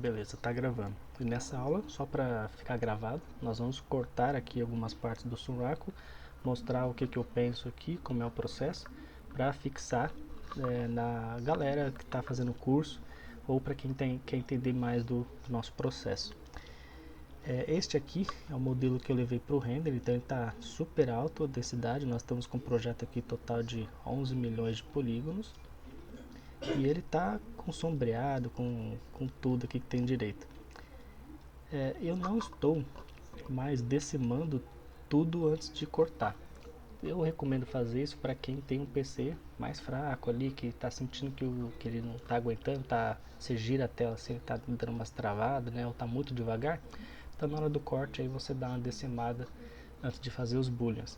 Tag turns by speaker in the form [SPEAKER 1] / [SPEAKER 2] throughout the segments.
[SPEAKER 1] Beleza, tá gravando. E nessa aula, só para ficar gravado, nós vamos cortar aqui algumas partes do Suraco, mostrar o que eu penso aqui, como é o processo, para fixar na galera que está fazendo o curso ou para quem quer entender mais do nosso processo. Este aqui é o modelo que eu levei para o render, então ele está super alto a densidade. Nós estamos com um projeto aqui total de 11 milhões de polígonos e ele está com sombreado, com tudo aqui que tem direito. Eu não estou mais decimando tudo antes de cortar. Eu recomendo fazer isso para quem tem um PC mais fraco ali, que está sentindo que ele não está aguentando, você gira a tela assim, está dando umas travadas, né, ou está muito devagar. Então na hora do corte aí você dá uma decimada antes de fazer os booleans.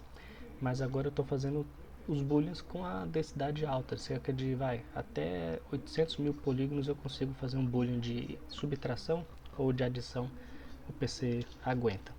[SPEAKER 1] Mas agora eu estou fazendo os booleans com a densidade alta, cerca de até 800 mil polígonos eu consigo fazer um boolean de subtração ou de adição, o PC aguenta.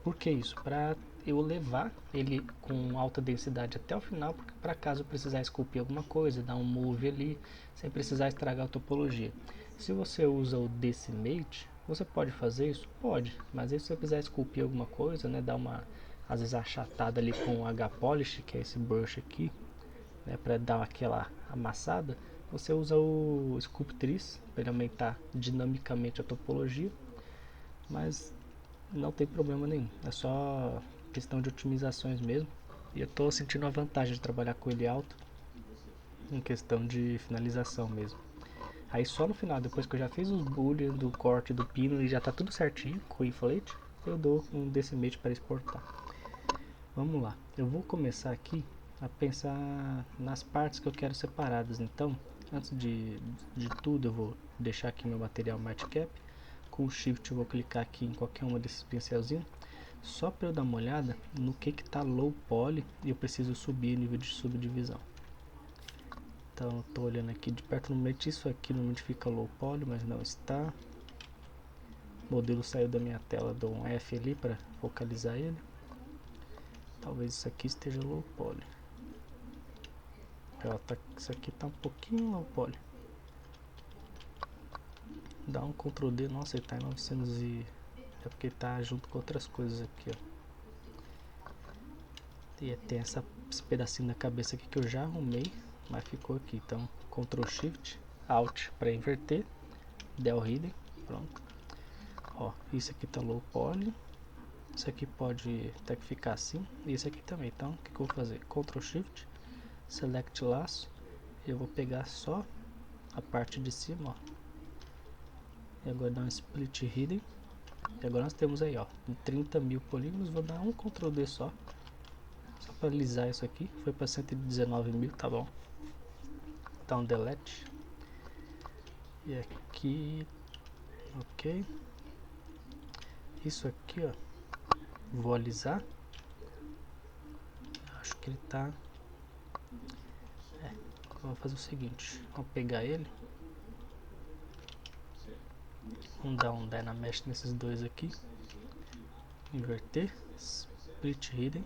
[SPEAKER 1] Por que isso? Para eu levar ele com alta densidade até o final, para caso eu precisar esculpir alguma coisa, dar um move ali, sem precisar estragar a topologia. Se você usa o Decimate, você pode fazer isso? Pode, mas aí se você quiser esculpir alguma coisa, né, dar uma, às vezes, achatada ali com o H-Polish, que é esse brush aqui, né, para dar aquela amassada, você usa o Sculptris para ele aumentar dinamicamente a topologia, mas não tem problema nenhum, é só questão de otimizações mesmo. E eu estou sentindo a vantagem de trabalhar com ele alto em questão de finalização mesmo. Aí só no final, depois que eu já fiz os boolean do corte do pino e já está tudo certinho com o inflate, eu dou um decimate para exportar. Vamos lá, eu vou começar aqui a pensar nas partes que eu quero separadas. Então, antes de tudo, eu vou deixar aqui meu material Matcap. Com o Shift eu vou clicar aqui em qualquer uma desses pincelzinhos, só para eu dar uma olhada no que está low poly e eu preciso subir o nível de subdivisão. Então estou olhando aqui de perto, normalmente isso aqui normalmente fica low poly, mas não está. O modelo saiu da minha tela, dou um F ali para focalizar ele. Talvez isso aqui esteja low poly. Isso aqui está um pouquinho low poly. Dá um Ctrl D, nossa, ele está em 900 e... é porque está junto com outras coisas aqui, ó. E tem esse pedacinho da cabeça aqui que eu já arrumei, mas ficou aqui. Então, Ctrl Shift, Alt para inverter, Del Hidden, pronto. Ó, isso aqui tá low poly, isso aqui pode até que ficar assim, e isso aqui também. Então, o que eu vou fazer? Ctrl Shift, Select Laço, eu vou pegar só a parte de cima, ó. E agora dar um Split Hidden. E agora nós temos aí, ó, 30 mil polígonos. Vou dar um Ctrl D só para alisar isso aqui. Foi para 119 mil, tá bom. Dá um delete. E aqui, ok. Isso aqui, ó, vou alisar. Acho que ele tá... vou fazer o seguinte, vou pegar ele. Vamos dar um Dynamesh nesses dois aqui. Inverter. Split Hidden.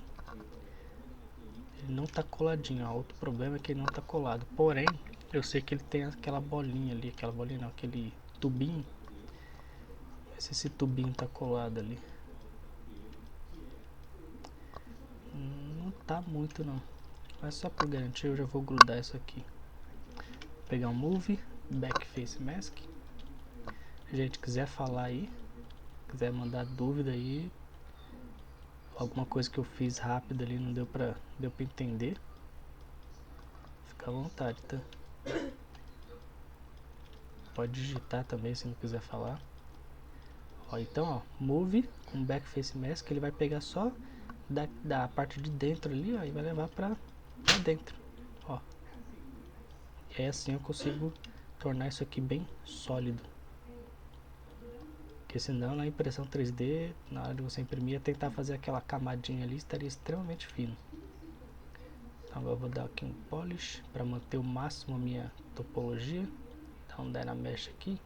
[SPEAKER 1] Ele não tá coladinho, ó. Outro problema é que ele não tá colado. Porém, eu sei que ele tem aquela bolinha ali. Aquela bolinha não, aquele tubinho. Vê se esse tubinho tá colado ali. Não tá muito não. Mas só por garantia eu já vou grudar isso aqui. Vou pegar um Move, Backface Mask. Gente, quiser falar aí, quiser mandar dúvida aí, alguma coisa que eu fiz rápido ali não deu pra entender, fica à vontade, tá? Pode digitar também se não quiser falar. Ó, então, ó, Move com Backface Mask, ele vai pegar só da parte de dentro ali, ó, e vai levar pra dentro, ó. E aí assim eu consigo tornar isso aqui bem sólido. Porque senão na impressão 3D, na hora de você imprimir, tentar fazer aquela camadinha ali, estaria extremamente fino. Então agora eu vou dar aqui um Polish para manter o máximo a minha topologia. Dar um Dynamesh aqui.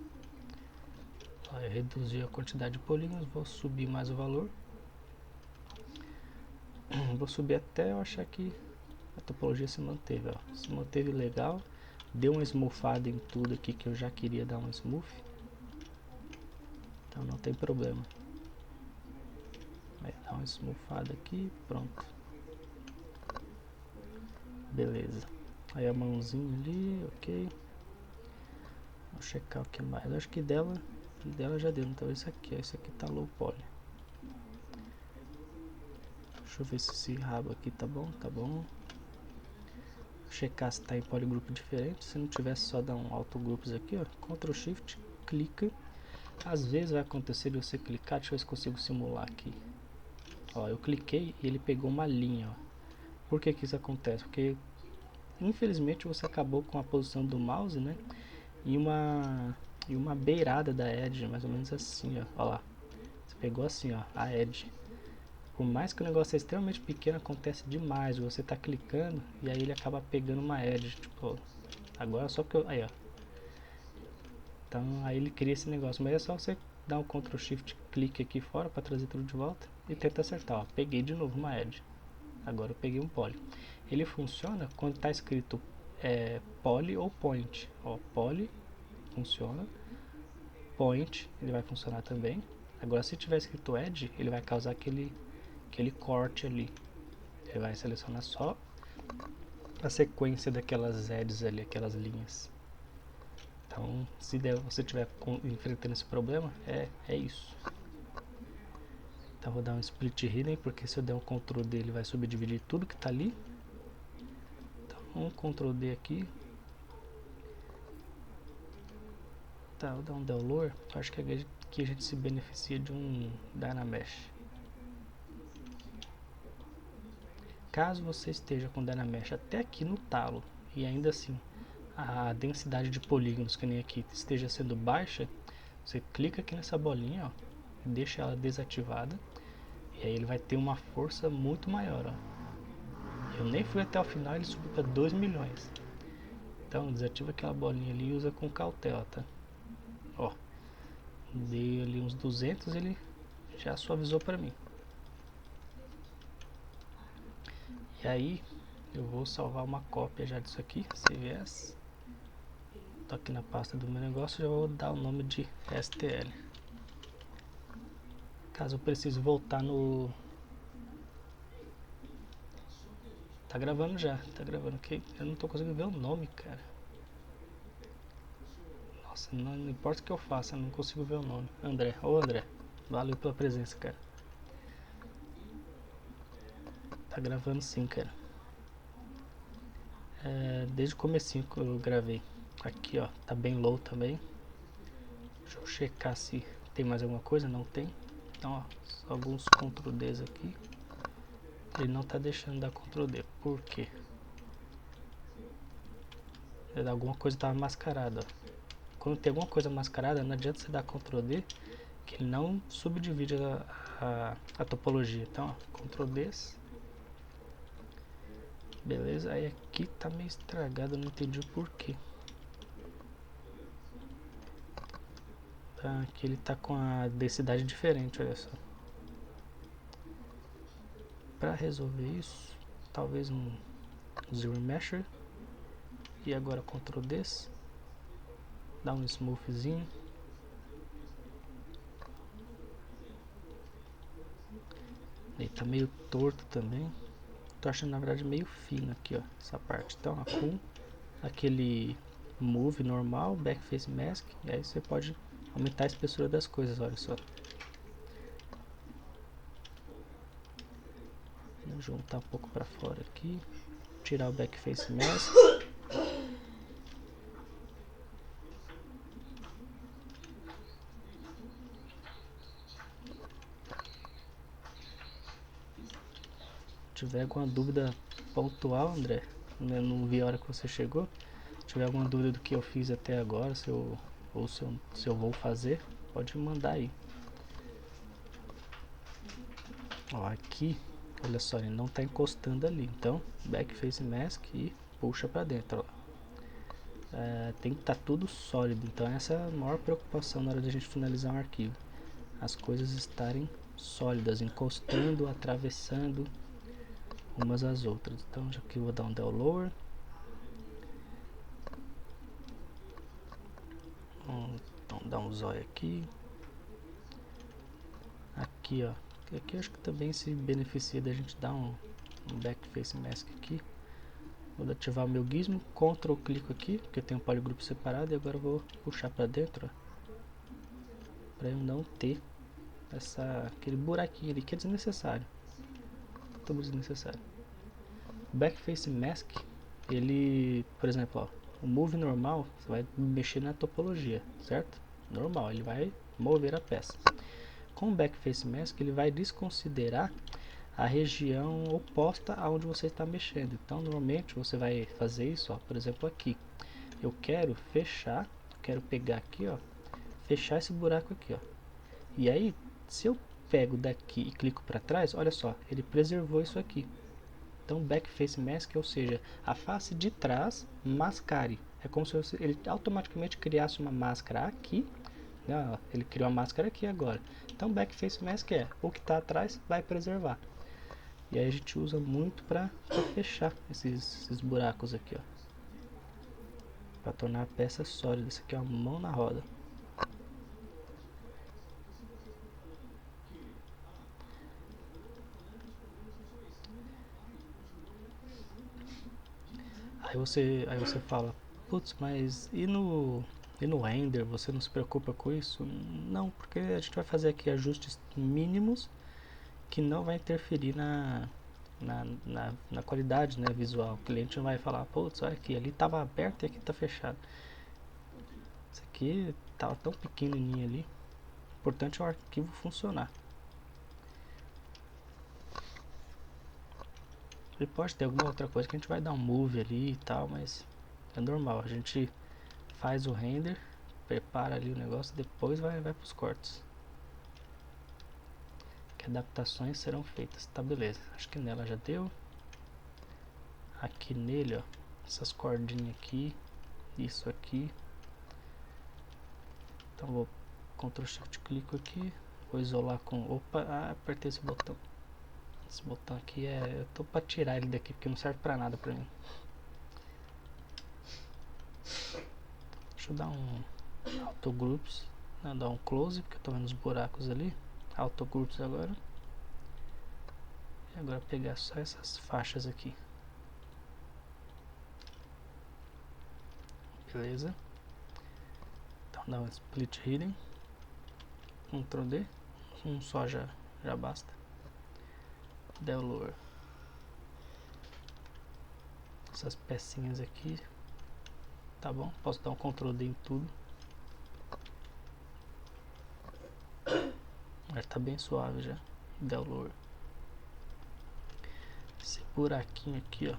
[SPEAKER 1] Ó, eu reduzi a quantidade de polígonos, vou subir mais o valor. Vou subir até eu achar que a topologia se manteve, ó. Se manteve legal. Deu uma smoothada em tudo aqui que eu já queria dar um smooth. então não tem problema. Vai dar uma esmufada aqui, pronto. Beleza. Aí a mãozinha ali, ok. Vou checar o que mais. Eu acho que dela já deu. Então esse aqui tá low poly. Deixa eu ver se esse rabo aqui tá bom, tá bom. Checar se tá em polygroup diferente. Se não tivesse, só dar um auto groups aqui, ó. Ctrl Shift, clica. Às vezes vai acontecer de você clicar. Deixa eu ver se consigo simular aqui. Ó, eu cliquei e ele pegou uma linha, ó. Por que que isso acontece? Porque infelizmente você acabou com a posição do mouse, né? E uma beirada da edge, mais ou menos assim, ó. Ó lá. Você pegou assim, ó, a edge. Por mais que o negócio seja extremamente pequeno, acontece demais. Você tá clicando e aí ele acaba pegando uma edge. Tipo, agora só porque eu... Aí, ó. Então aí ele cria esse negócio. Mas é só você dar um Ctrl Shift, clique aqui fora para trazer tudo de volta e tenta acertar, ó. Peguei de novo uma edge. Agora eu peguei um poly. Ele funciona quando está escrito poly ou point. Ó, poly funciona. Point ele vai funcionar também. Agora se tiver escrito edge, ele vai causar aquele corte ali. Ele vai selecionar só a sequência daquelas edges ali, aquelas linhas. Então, se você estiver enfrentando esse problema, é isso. Então vou dar um split hidden, porque se eu der um Ctrl D ele vai subdividir tudo que está ali. Então um Ctrl D aqui. Tá, vou dar um del lower. Acho que aqui a gente se beneficia de um Dynamesh. Caso você esteja com Dynamesh até aqui no talo e ainda assim a densidade de polígonos, que nem aqui, esteja sendo baixa, você clica aqui nessa bolinha, ó, e deixa ela desativada. E aí ele vai ter uma força muito maior, ó. Eu nem fui até o final, ele subiu para 2 milhões. Então desativa aquela bolinha ali e usa com cautela, tá? Ó, dei ali uns 200, ele já suavizou para mim. E aí eu vou salvar uma cópia já disso aqui, CVS. Tô aqui na pasta do meu negócio, já vou dar o nome de STL. Caso eu precise voltar no... Tá gravando já, tá gravando aqui. Eu não tô conseguindo ver o nome, cara. Nossa, não importa o que eu faça, eu não consigo ver o nome. André, ô André, valeu pela presença, cara. Tá gravando sim, cara. Desde o comecinho que eu gravei. Aqui, ó, tá bem low também. Deixa eu checar se tem mais alguma coisa, não tem. Então, ó, só alguns Ctrl Ds aqui. Ele não tá deixando dar Ctrl D, por quê? Alguma coisa tava mascarada, ó. Quando tem alguma coisa mascarada, não adianta você dar Ctrl D, que ele não subdivide a topologia. Então, ó, Ctrl D. Beleza, aí aqui tá meio estragado, eu não entendi o porquê. Tá, aqui ele tá com a densidade diferente, olha só. Para resolver isso, talvez um Zero Mesher. E agora Ctrl D. Dá um smoothzinho. Ele tá meio torto também. Tô achando na verdade meio fino aqui, ó, essa parte. Então, ó, com aquele move normal, backface mask, e aí você pode aumentar a espessura das coisas, olha só. Vou juntar um pouco para fora aqui, tirar o backface mask. Se tiver alguma dúvida pontual, André, eu não vi a hora que você chegou. Se tiver alguma dúvida do que eu fiz até agora, se eu vou fazer, pode mandar aí. Ó, aqui, olha só, ele não está encostando ali, então backface mask e puxa para dentro, ó. Tem que estar tudo sólido, então essa é a maior preocupação na hora de a gente finalizar um arquivo. As coisas estarem sólidas, encostando, atravessando umas às outras. Então já que eu vou dar um del lower. Então dá um zóio aqui. aqui, ó. Aqui eu acho que também se beneficia da gente dar um backface mask aqui. Vou ativar o meu gizmo, Ctrl clico aqui, porque eu tenho um polygroup separado, e agora eu vou puxar para dentro, para eu não ter aquele buraquinho ali que é desnecessário, tudo desnecessário. O backface mask, ele, por exemplo, ó, o move normal, você vai mexer na topologia, certo? Normal, ele vai mover a peça. Com o backface mask, ele vai desconsiderar a região oposta aonde você está mexendo. Então, normalmente você vai fazer isso, ó, por exemplo, aqui. Eu quero fechar, quero pegar aqui, ó, fechar esse buraco aqui, ó. E aí, se eu pego daqui e clico para trás, olha só, ele preservou isso aqui. Então, backface mask, ou seja, a face de trás mascare. É como se ele automaticamente criasse uma máscara aqui. Né? Ele criou a máscara aqui agora. Então, backface mask é o que está atrás vai preservar. E aí a gente usa muito para fechar esses buracos aqui, ó, para tornar a peça sólida. Isso aqui é uma mão na roda. Aí você fala, putz, mas e no render você não se preocupa com isso? Não, porque a gente vai fazer aqui ajustes mínimos que não vai interferir na qualidade, né, visual. O cliente não vai falar, putz, olha aqui, ali estava aberto e aqui está fechado. Isso aqui estava tão pequenininho ali. O importante é o arquivo funcionar. E pode ter alguma outra coisa que a gente vai dar um move ali e tal, mas é normal. A gente faz o render, prepara ali o negócio, depois vai para os cortes. Que adaptações serão feitas. Tá, beleza. Acho que nela já deu. Aqui nele, ó, essas cordinhas aqui, isso aqui. Então vou Ctrl Shift clico aqui, vou isolar com, opa, apertei esse botão. Esse botão aqui eu tô para tirar ele daqui porque não serve para nada para mim. Deixa eu dar um auto groups, né, dar um close porque eu tô vendo os buracos ali. Auto groups agora. E agora pegar só essas faixas aqui. Beleza. Então dá um split hidden. Ctrl D. Um só já basta. Del lower. Essas pecinhas aqui. Tá bom? Posso dar um Ctrl D em tudo. Mas tá bem suave já. Del lower. Esse buraquinho aqui, ó.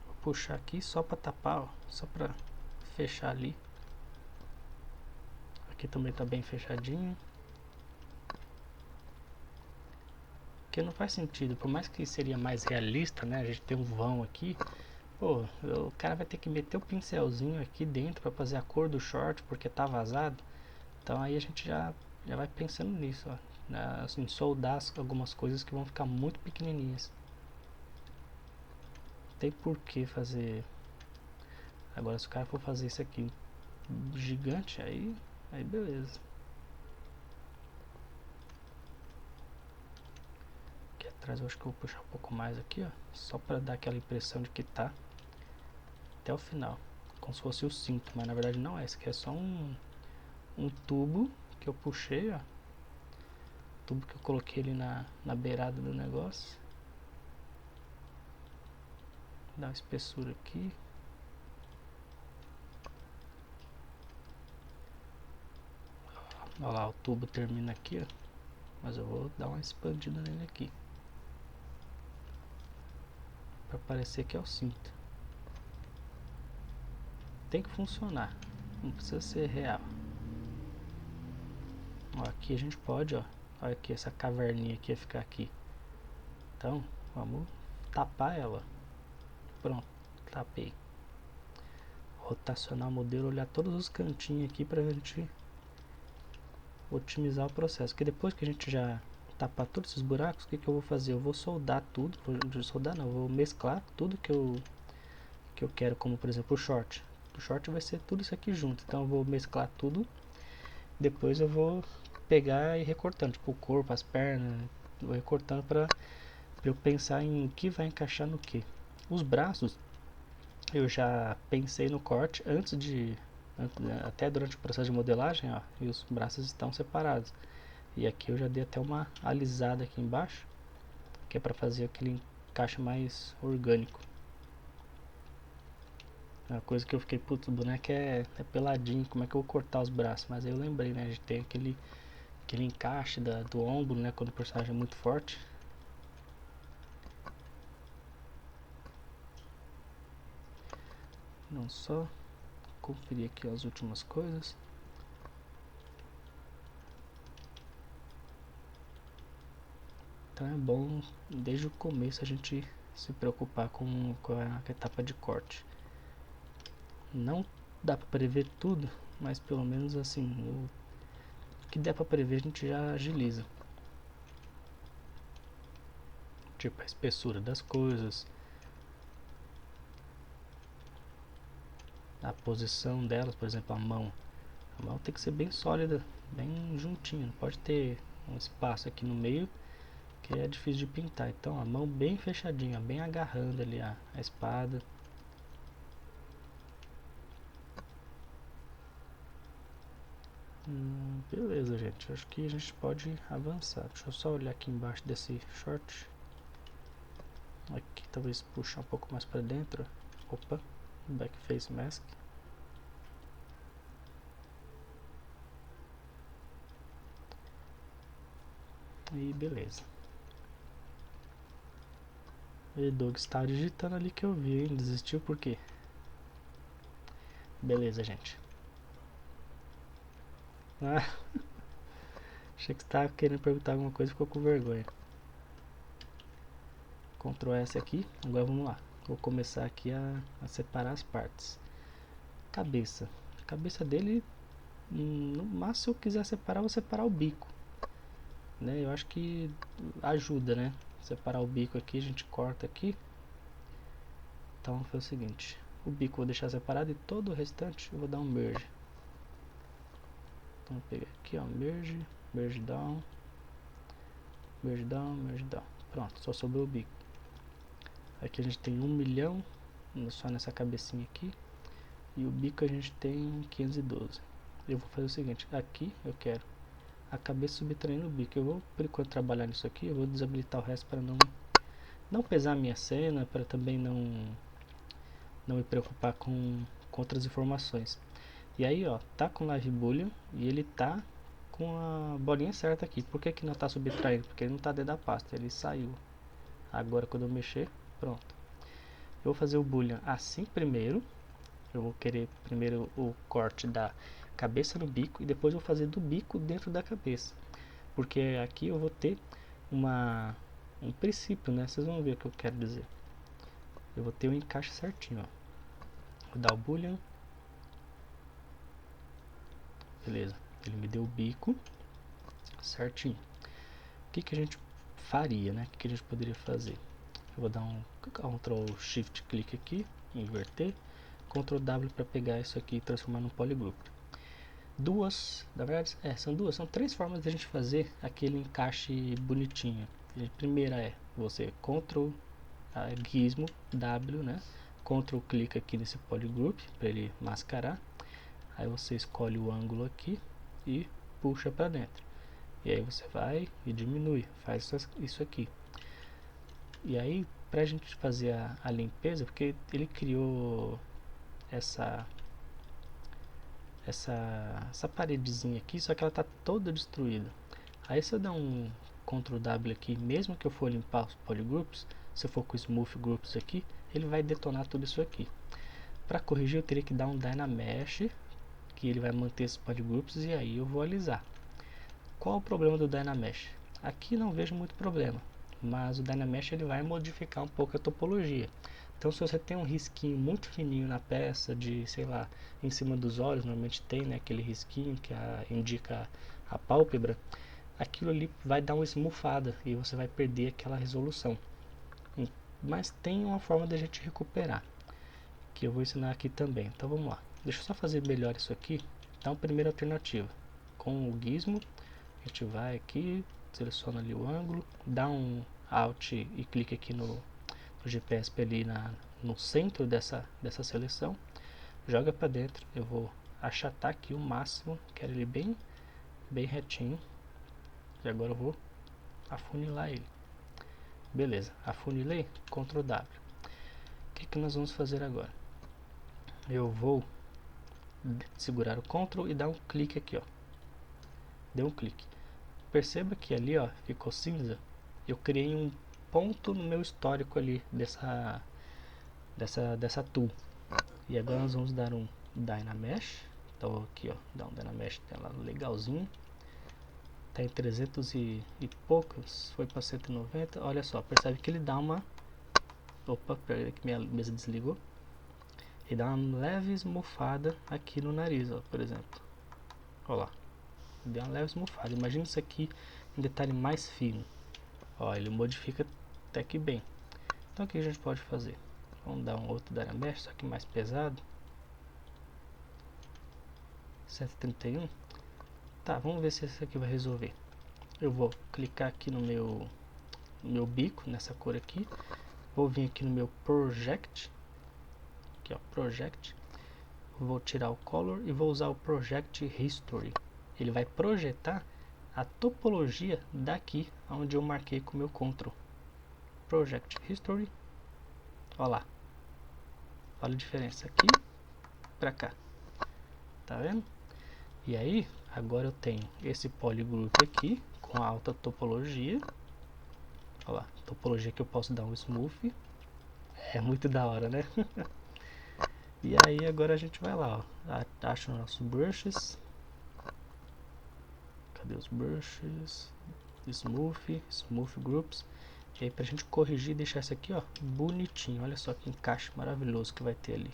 [SPEAKER 1] Vou puxar aqui só pra tapar, ó. Só pra fechar ali. Aqui também tá bem fechadinho. Porque não faz sentido, por mais que seria mais realista, né? A gente tem um vão aqui. Pô, o cara vai ter que meter o pincelzinho aqui dentro para fazer a cor do short porque tá vazado. Então aí a gente já vai pensando nisso, ó. Assim, soldar algumas coisas que vão ficar muito pequenininhas. Não tem por que fazer. Agora se o cara for fazer isso aqui gigante, aí beleza. Aqui atrás eu acho que eu vou puxar um pouco mais aqui, ó. Só para dar aquela impressão de que tá até o final. Como se fosse o cinto, mas na verdade não é. Esse aqui é só um tubo que eu puxei, ó. Tubo que eu coloquei ali na beirada do negócio. Dá uma espessura aqui. Olha lá, o tubo termina aqui, ó. Mas eu vou dar uma expandida nele aqui. Pra parecer que é o cinto. Tem que funcionar. Não precisa ser real. Ó, aqui a gente pode, ó. Olha aqui, essa caverninha aqui ia ficar aqui. Então, vamos tapar ela. Pronto, tapei. Rotacionar o modelo, olhar todos os cantinhos aqui pra gente otimizar o processo. Porque depois que a gente já tapar todos esses buracos, o que eu vou fazer? Eu vou soldar tudo. Vou mesclar tudo que eu quero, como por exemplo o short. O short vai ser tudo isso aqui junto. Então eu vou mesclar tudo. Depois eu vou pegar e ir recortando, tipo o corpo, as pernas, vou recortando para eu pensar em o que vai encaixar no que. Os braços, eu já pensei no corte até durante o processo de modelagem, ó, e os braços estão separados. E aqui eu já dei até uma alisada aqui embaixo, que é para fazer aquele encaixe mais orgânico. Uma coisa que eu fiquei, putz, o boneco é peladinho, como é que eu vou cortar os braços? Mas aí eu lembrei, né, a gente tem aquele encaixe do ombro, né, quando o personagem é muito forte. Não só conferir aqui as últimas coisas. Então é bom desde o começo a gente se preocupar com a etapa de corte. Não dá para prever tudo, mas pelo menos assim, o que der para prever a gente já agiliza. Tipo a espessura das coisas, a posição delas, por exemplo, a mão. A mão tem que ser bem sólida, bem juntinha, não pode ter um espaço aqui no meio que é difícil de pintar. Então a mão bem fechadinha, bem agarrando ali a espada. Beleza, gente, acho que a gente pode avançar. Deixa eu só olhar aqui embaixo desse short. Aqui talvez puxar um pouco mais para dentro. Opa, backface mask. E beleza. E Doug está digitando ali que eu vi, hein? Desistiu por quê? Beleza, gente. Ah, achei que você estava querendo perguntar alguma coisa e ficou com vergonha. Ctrl S aqui, agora vamos lá. Vou começar aqui a separar as partes. Cabeça. A cabeça dele, no máximo se eu quiser separar, vou separar o bico. Né? Eu acho que ajuda, né? Separar o bico aqui, a gente corta aqui. Então foi o seguinte, o bico eu vou deixar separado e todo o restante eu vou dar um merge. Então vou pegar aqui, ó, merge, merge down, merge down, merge down. Pronto, só sobrou o bico. Aqui a gente tem 1 milhão só nessa cabecinha aqui. E o bico a gente tem 512. Eu vou fazer o seguinte, aqui eu quero a cabeça subtraindo o bico. Eu vou, por enquanto, trabalhar nisso aqui. Eu vou desabilitar o resto para não pesar a minha cena, para também não me preocupar com outras informações. E aí, ó, tá com Live Boolean e ele tá com a bolinha certa aqui. Por que que não tá subtraindo? Porque ele não tá dentro da pasta, ele saiu. Agora quando eu mexer, pronto. Eu vou fazer o Boolean assim primeiro. Eu vou querer primeiro o corte da cabeça no bico e depois eu vou fazer do bico dentro da cabeça. Porque aqui eu vou ter um princípio, né? Vocês vão ver o que eu quero dizer. Eu vou ter o encaixe certinho, ó. Vou dar o Boolean. Beleza, ele me deu o bico certinho. O que a gente faria, né? O que a gente poderia fazer? Eu vou dar um Ctrl Shift clique aqui, inverter, Ctrl W para pegar isso aqui e transformar num polygroup. Na verdade, são três formas de a gente fazer aquele encaixe bonitinho. A primeira é você Ctrl Gizmo W, né? Ctrl clica aqui nesse polygroup para ele mascarar. Aí você escolhe o ângulo aqui e puxa para dentro. E aí você vai e diminui, faz isso aqui. E aí, pra gente fazer a limpeza, porque ele criou essa paredezinha aqui, só que ela tá toda destruída. Aí se eu der um Ctrl W aqui, mesmo que eu for limpar os polygroups, se eu for com Smooth Groups aqui, ele vai detonar tudo isso aqui. Para corrigir eu teria que dar um Dynamesh, que ele vai manter esses polygroups e aí eu vou alisar. Qual o problema do Dynamesh? Aqui não vejo muito problema, mas o Dynamesh ele vai modificar um pouco a topologia. Então se você tem um risquinho muito fininho na peça, de sei lá, em cima dos olhos, normalmente tem, né, aquele risquinho que indica a pálpebra, aquilo ali vai dar uma esmufada e você vai perder aquela resolução. Mas tem uma forma de a gente recuperar, que eu vou ensinar aqui também. Então vamos lá, deixa eu só fazer melhor isso aqui. Então primeira alternativa, com o Gizmo A gente vai aqui, seleciona ali o ângulo, dá um Alt e clica aqui no GPS ali no centro dessa seleção, joga para dentro. Eu vou achatar aqui o máximo, quero ele bem retinho, e agora eu vou afunilar ele. Beleza, afunilei, Ctrl W. O que nós vamos fazer agora? Eu vou segurar o Ctrl e dar um clique aqui, ó. Deu um clique. Perceba que ali, ó, ficou cinza. Eu criei um ponto no meu histórico ali dessa tool. E agora nós vamos dar um Dynamesh. Então aqui, ó, dá um Dynamesh tela legalzinho. Tá em 300 e poucos, foi para 190. Olha só, percebe que ele dá uma... Opa, peraí que minha mesa desligou. Ele dá uma leve esmufada aqui no nariz, ó, por exemplo. Olha lá. Deu uma leve esmufada. Imagina isso aqui em detalhe mais fino. Ó, ele modifica até que bem. Então o que a gente pode fazer? Vamos dar um outro Dynamesh, só que mais pesado. 131. Tá, vamos ver se esse aqui vai resolver. Eu vou clicar aqui no meu bico, nessa cor aqui. Vou vir aqui no meu Project. Aqui, ó, Project. Vou tirar o Color e vou usar o Project History. Ele vai projetar a topologia daqui, onde eu marquei com o meu Ctrl. Project History. Olha lá. Olha a diferença aqui para cá. Tá vendo? E aí, agora eu tenho esse polygroup aqui com alta topologia. Olha lá, topologia que eu posso dar um smooth. É muito da hora, né? E aí agora a gente vai lá, ó. Acha os nossos brushes. Cadê os brushes? Smooth Groups. E aí pra gente corrigir e deixar isso aqui, ó, bonitinho. Olha só que encaixe maravilhoso que vai ter ali.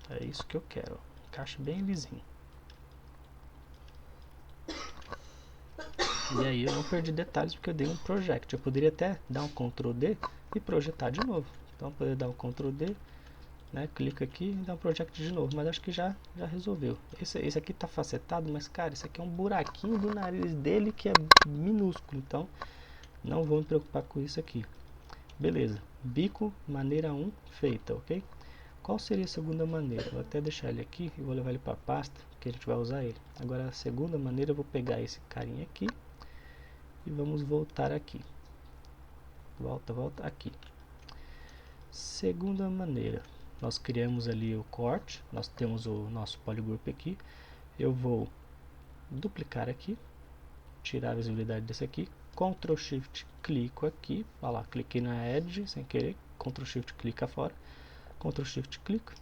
[SPEAKER 1] É isso que eu quero, ó. Encaixe bem lisinho. E aí eu não perdi detalhes porque eu dei um project. Eu poderia até dar um Ctrl D e projetar de novo. Então poder dar um Ctrl D, né, clica aqui e dá um project de novo. Mas acho que já resolveu. Esse aqui tá facetado, mas cara, esse aqui é um buraquinho do nariz dele que é minúsculo. Então não vou me preocupar com isso aqui. Beleza, bico maneira 1 feita, ok? Qual seria a segunda maneira? Vou até deixar ele aqui e vou levar ele para a pasta, que a gente vai usar ele. Agora a segunda maneira eu vou pegar esse carinha aqui e vamos voltar aqui. Volta aqui. Segunda maneira, nós criamos ali o corte, nós temos o nosso polygroup aqui. Eu vou duplicar aqui, tirar a visibilidade desse aqui, Ctrl Shift clico aqui, olha lá, cliquei na Edge sem querer, Ctrl Shift clica fora, Ctrl Shift clico,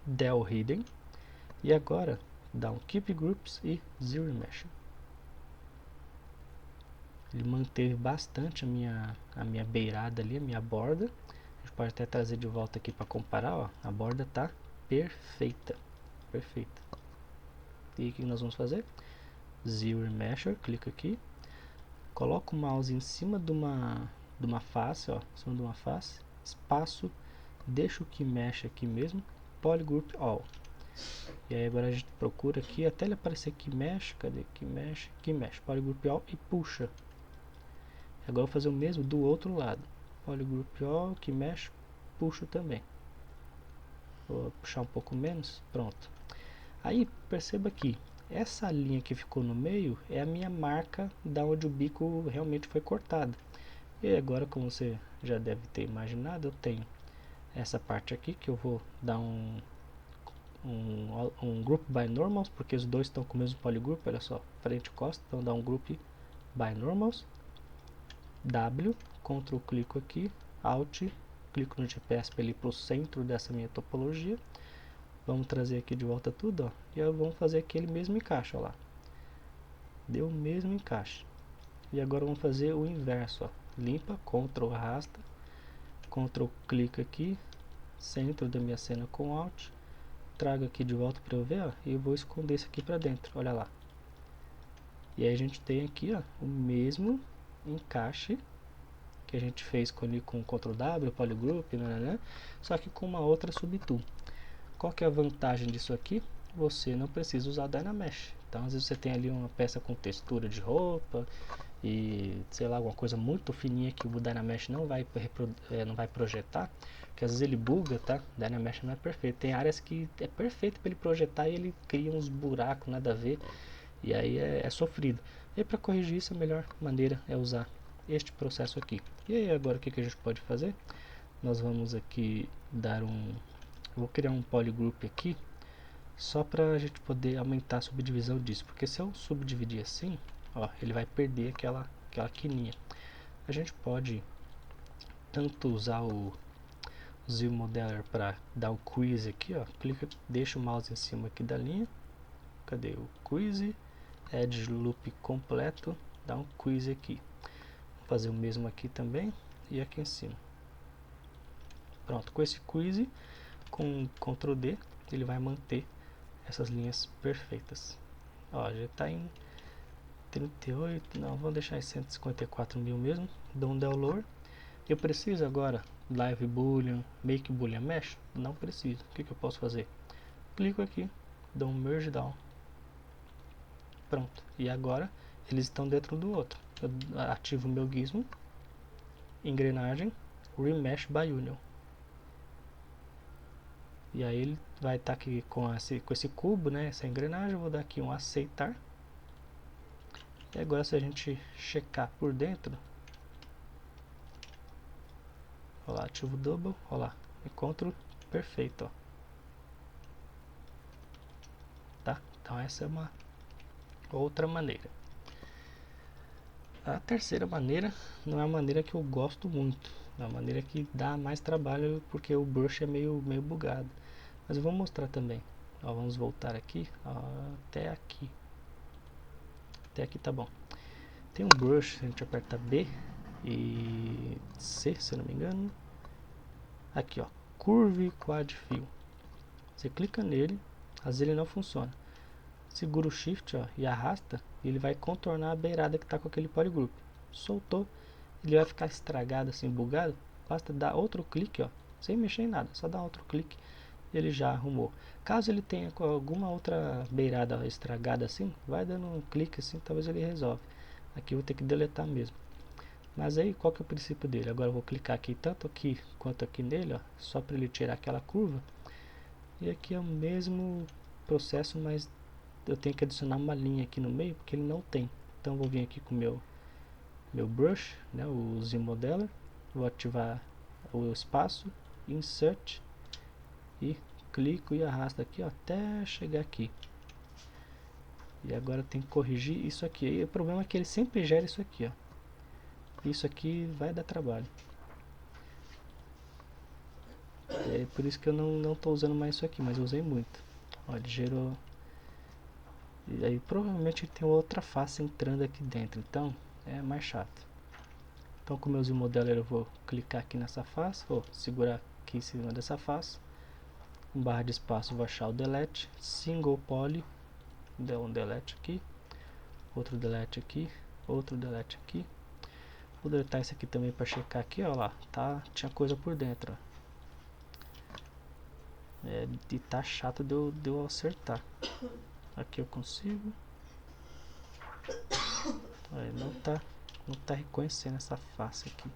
[SPEAKER 1] Del Hidden, e agora dá um Keep Groups e Zero Mesh. Ele manteve bastante a minha beirada ali, a minha borda. A gente pode até trazer de volta aqui para comparar, ó. A borda tá perfeita, perfeita. E o que nós vamos fazer? Zero Mesher, clica aqui, coloca o mouse em cima de uma face, ó, em cima de uma face, espaço, deixa o que mexe aqui mesmo, Polygroup All. E aí agora a gente procura aqui até ele aparecer que mexe, cadê? Que mexe, Polygroup All e puxa. Agora eu vou fazer o mesmo do outro lado. Polygroup All, que mexe, puxo também. Vou puxar um pouco menos, pronto. Aí perceba aqui, essa linha que ficou no meio é a minha marca da onde o bico realmente foi cortado. E agora, como você já deve ter imaginado, eu tenho essa parte aqui que eu vou dar um group by normals, porque os dois estão com o mesmo polygroup, olha só, frente e costa, então dá um group by normals. W, Ctrl clico aqui, Alt, clico no GPS para ele ir para o centro dessa minha topologia. Vamos trazer aqui de volta tudo, ó, e vamos fazer aquele mesmo encaixe, ó lá. Deu o mesmo encaixe. E agora vamos fazer o inverso, ó. Limpa, Ctrl arrasta, Ctrl clica aqui, centro da minha cena com Alt, trago aqui de volta para eu ver, ó, e eu vou esconder isso aqui para dentro, olha lá. E aí a gente tem aqui, ó, o mesmo encaixe que a gente fez com Ctrl W, Polygroup, né, só que com uma outra subtool. Qual que é a vantagem disso aqui? você não precisa usar Dynamesh. Então às vezes você tem ali uma peça com textura de roupa e sei lá, alguma coisa muito fininha que o Dynamesh não vai projetar, que às vezes ele buga, tá? O Dynamesh não é perfeito. Tem áreas que é perfeito para ele projetar e ele cria uns buracos nada a ver, e aí é sofrido. E para corrigir isso, a melhor maneira é usar este processo aqui. E aí agora o que a gente pode fazer? Nós vamos aqui dar vou criar um polygroup aqui, só para a gente poder aumentar a subdivisão disso, porque se eu subdividir assim, ó, ele vai perder aquela quininha. A gente pode tanto usar o ZModeler para dar o quiz aqui, ó, clica, deixa o mouse em cima aqui da linha, cadê o quiz, edge loop completo, dá um quiz aqui. Vou fazer o mesmo aqui também e aqui em cima. Pronto, com esse quiz, com Ctrl D, ele vai manter essas linhas perfeitas. Ó, já está em 38, não, vou deixar em 154 mil mesmo. Dou um download. Eu preciso agora live boolean, make boolean mesh? Não preciso. O que eu posso fazer? Clico aqui, dou um merge down. Pronto. E agora eles estão dentro do outro. Eu ativo o meu gizmo, engrenagem, remesh by union. E aí ele vai estar aqui com esse cubo, né, essa engrenagem. Eu vou dar aqui um aceitar. E agora se a gente checar por dentro, olha lá, ativo double, olha lá, encontro perfeito, ó. Tá? Então essa é uma outra maneira. A terceira maneira não é a maneira que eu gosto muito, é a maneira que dá mais trabalho porque o brush é meio bugado. Mas eu vou mostrar também. Ó, vamos voltar aqui, ó, até aqui. Até aqui tá bom. Tem um brush, a gente aperta B e C, se eu não me engano. Aqui, ó, Curve Quad Fill. Você clica nele, às vezes ele não funciona. Segura o Shift, ó, e arrasta, e ele vai contornar a beirada que está com aquele polygroup. Soltou, ele vai ficar estragado assim, bugado. Basta dar outro clique, ó, sem mexer em nada, só dar outro clique e ele já arrumou. Caso ele tenha alguma outra beirada estragada assim, vai dando um clique assim, talvez ele resolve. Aqui eu vou ter que deletar mesmo. Mas aí qual que é o princípio dele? Agora eu vou clicar aqui tanto aqui quanto aqui nele, ó, só para ele tirar aquela curva. E aqui é o mesmo processo, mas eu tenho que adicionar uma linha aqui no meio porque ele não tem. Então eu vou vir aqui com o meu brush, né, o ZModeler, vou ativar o espaço, insert e clico e arrasto aqui, ó, até chegar aqui. E agora tem que corrigir isso aqui. E o problema é que ele sempre gera isso aqui, ó. Isso aqui vai dar trabalho. É por isso que eu não estou usando mais isso aqui, mas eu usei muito. Ó, ele gerou. E aí provavelmente tem outra face entrando aqui dentro, então é mais chato. Então com o meu ZModeler eu vou clicar aqui nessa face, vou segurar aqui em cima dessa face, com barra de espaço vou achar o delete, single poly, deu um delete aqui, outro delete aqui, outro delete aqui. Vou deletar esse aqui também para checar aqui, ó lá, tá, tinha coisa por dentro, ó. E tá chato de eu acertar. Aqui eu consigo. Aí não tá reconhecendo essa face aqui.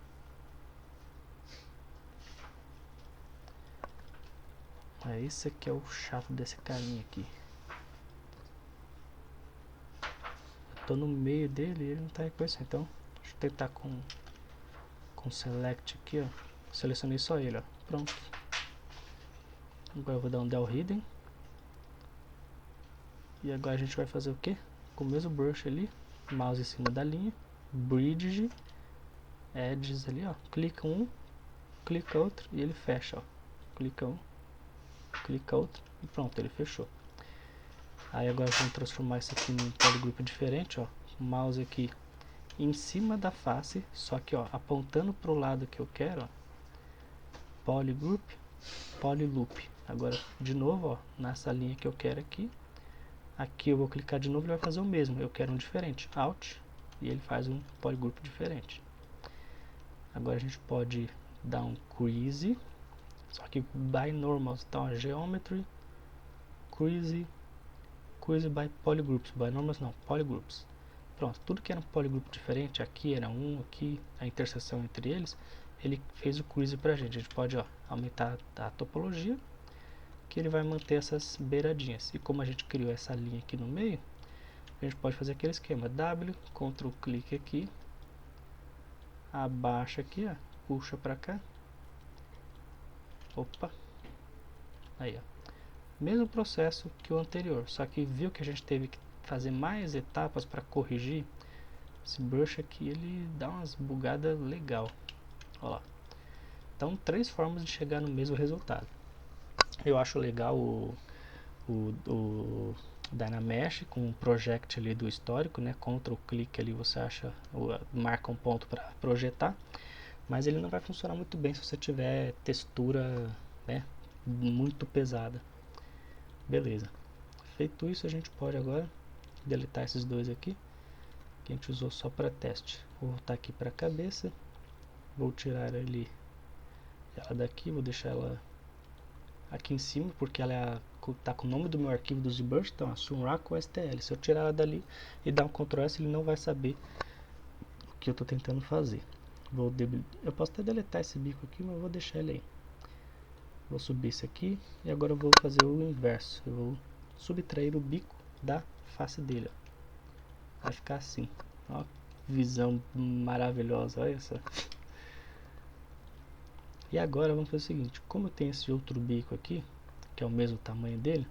[SPEAKER 1] Esse aqui é o chato desse carinha aqui. Eu tô no meio dele e ele não tá reconhecendo. Então, deixa eu tentar com select aqui, ó. Selecionei só ele, ó. Pronto. Agora eu vou dar um del hidden. E agora a gente vai fazer o que? Com o mesmo brush ali, mouse em cima da linha, bridge, edges ali, ó. Clica um, clica outro e ele fecha, ó. Clica um, clica outro e pronto, ele fechou. Aí agora vamos transformar isso aqui num polygroup diferente, ó. O mouse aqui em cima da face, só que ó, apontando para o lado que eu quero, ó. Polygroup, polyloop. Agora de novo, ó, nessa linha que eu quero aqui. Aqui eu vou clicar de novo e ele vai fazer o mesmo. Eu quero um diferente, Alt, e ele faz um polygroup diferente. Agora a gente pode dar um crease, só que by normal, então ó, geometry, crease, Quiz by polygroups, binomials não, polygroups. Pronto, tudo que era um polygroup diferente, aqui era um, aqui a interseção entre eles, ele fez o quiz pra gente. A gente pode aumentar a topologia, que ele vai manter essas beiradinhas. E como a gente criou essa linha aqui no meio, a gente pode fazer aquele esquema W, Ctrl clique aqui, abaixa aqui, ó, puxa pra cá. Opa, aí ó. Mesmo processo que o anterior, só que viu que a gente teve que fazer mais etapas para corrigir. Esse brush aqui, ele dá umas bugadas legal. Olha lá. Então, 3 formas de chegar no mesmo resultado. Eu acho legal o Dynamesh com o project ali do histórico, né? Ctrl clique ali, você acha, marca um ponto para projetar. Mas ele não vai funcionar muito bem se você tiver textura, né, muito pesada. Beleza. Feito isso, a gente pode agora deletar esses dois aqui, que a gente usou só para teste. Vou voltar aqui para a cabeça, vou tirar ela daqui, vou deixar ela aqui em cima, porque ela está com o nome do meu arquivo do ZBrush, então a Sunraku STL. Se eu tirar ela dali e dar um Ctrl S, ele não vai saber o que eu estou tentando fazer. Eu posso até deletar esse bico aqui, mas eu vou deixar ele aí. Vou subir isso aqui e agora eu vou fazer o inverso. Eu vou subtrair o bico da face dele. Vai ficar assim. Ó, visão maravilhosa, olha só. E agora vamos fazer o seguinte, como eu tenho esse outro bico aqui, que é o mesmo tamanho dele,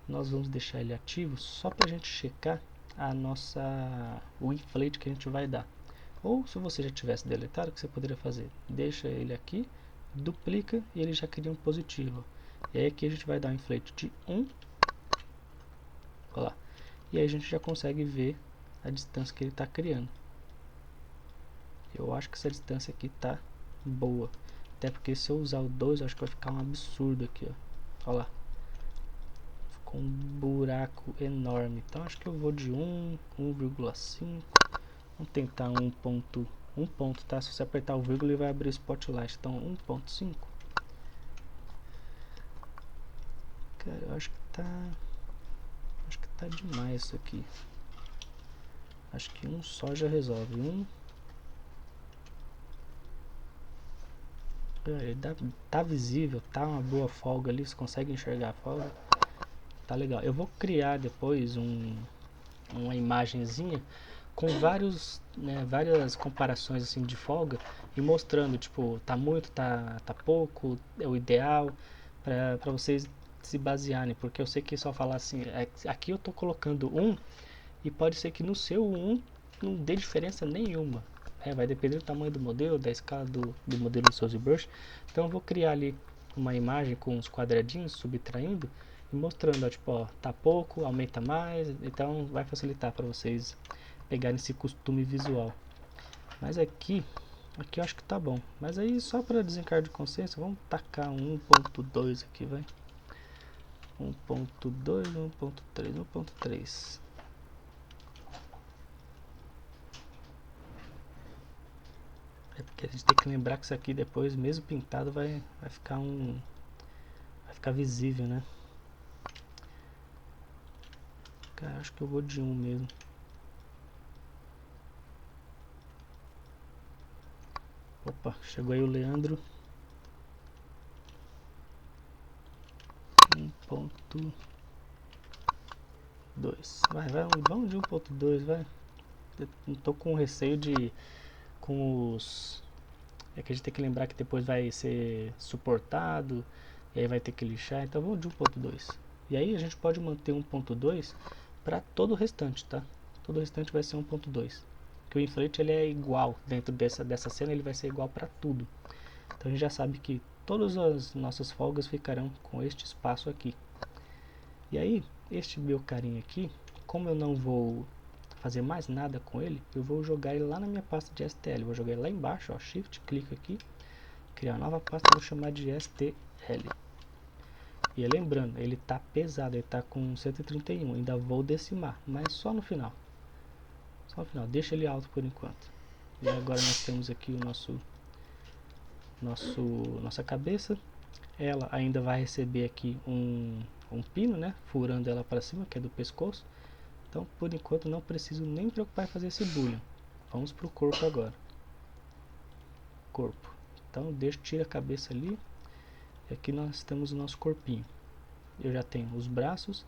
[SPEAKER 1] nós vamos deixar ele ativo só para a gente checar o inflate que a gente vai dar. Ou se você já tivesse deletado, o que você poderia fazer? Deixa ele aqui, duplica e ele já cria um positivo. E aí aqui a gente vai dar um inflate de 1. Olha lá. E aí a gente já consegue ver a distância que ele está criando. Eu acho que essa distância aqui está boa. Até porque se eu usar o 2, eu acho que vai ficar um absurdo aqui, ó. Olha lá. Ficou um buraco enorme. Então acho que eu vou de 1, 1,5. Vamos tentar 1 ponto, tá? Se você apertar o vírgula, ele vai abrir o spotlight. Então 1,5. Cara, eu acho que tá demais isso aqui. Acho que um só já resolve. Ele tá visível, tá uma boa folga ali, você consegue enxergar a folga. Tá legal. Eu vou criar depois uma imagenzinha com várias comparações assim de folga e mostrando, tipo, tá muito, tá pouco, é o ideal, para vocês se basearem, porque eu sei que só falar assim, aqui eu tô colocando 1 e pode ser que no seu 1 não dê diferença nenhuma. Vai depender do tamanho do modelo, da escala do modelo do seu ZBrush. Então eu vou criar ali uma imagem com os quadradinhos subtraindo e mostrando, ó, tipo, ó, tá pouco, aumenta mais, então vai facilitar para vocês pegarem esse costume visual. Mas aqui eu acho que tá bom. Mas aí só para desencargo de consciência, vamos tacar um 1.2 aqui, vai. 1.2, 1.3, 1.3. É porque a gente tem que lembrar que isso aqui depois, mesmo pintado, vai ficar vai ficar visível, né? Cara, acho que eu vou de 1 mesmo. Opa, chegou aí o Leandro. 1.2. Vamos de 1.2, vai. Eu não tô com receio com os... É que a gente tem que lembrar que depois vai ser suportado, e aí vai ter que lixar, então vamos de 1.2. E aí a gente pode manter 1.2 para todo o restante, tá? Todo o restante vai ser 1.2. Que o inflate ele é igual, dentro dessa cena ele vai ser igual para tudo. Então a gente já sabe que todas as nossas folgas ficarão com este espaço aqui. E aí, este meu carinha aqui, como eu não vou fazer mais nada com ele, eu vou jogar ele lá na minha pasta de STL. Vou jogar ele lá embaixo, ó, Shift, clica aqui, criar uma nova pasta, vou chamar de STL. E lembrando, ele tá pesado, ele tá com 131, ainda vou decimar, mas só no final. Só no final, deixa ele alto por enquanto. E agora nós temos aqui o nossa cabeça. Ela ainda vai receber aqui um pino, né, furando ela para cima, que é do pescoço. Então, por enquanto, não preciso nem me preocupar em fazer esse boolean. Vamos para o corpo agora. Corpo. Então, tira a cabeça ali. E aqui nós temos o nosso corpinho. Eu já tenho os braços.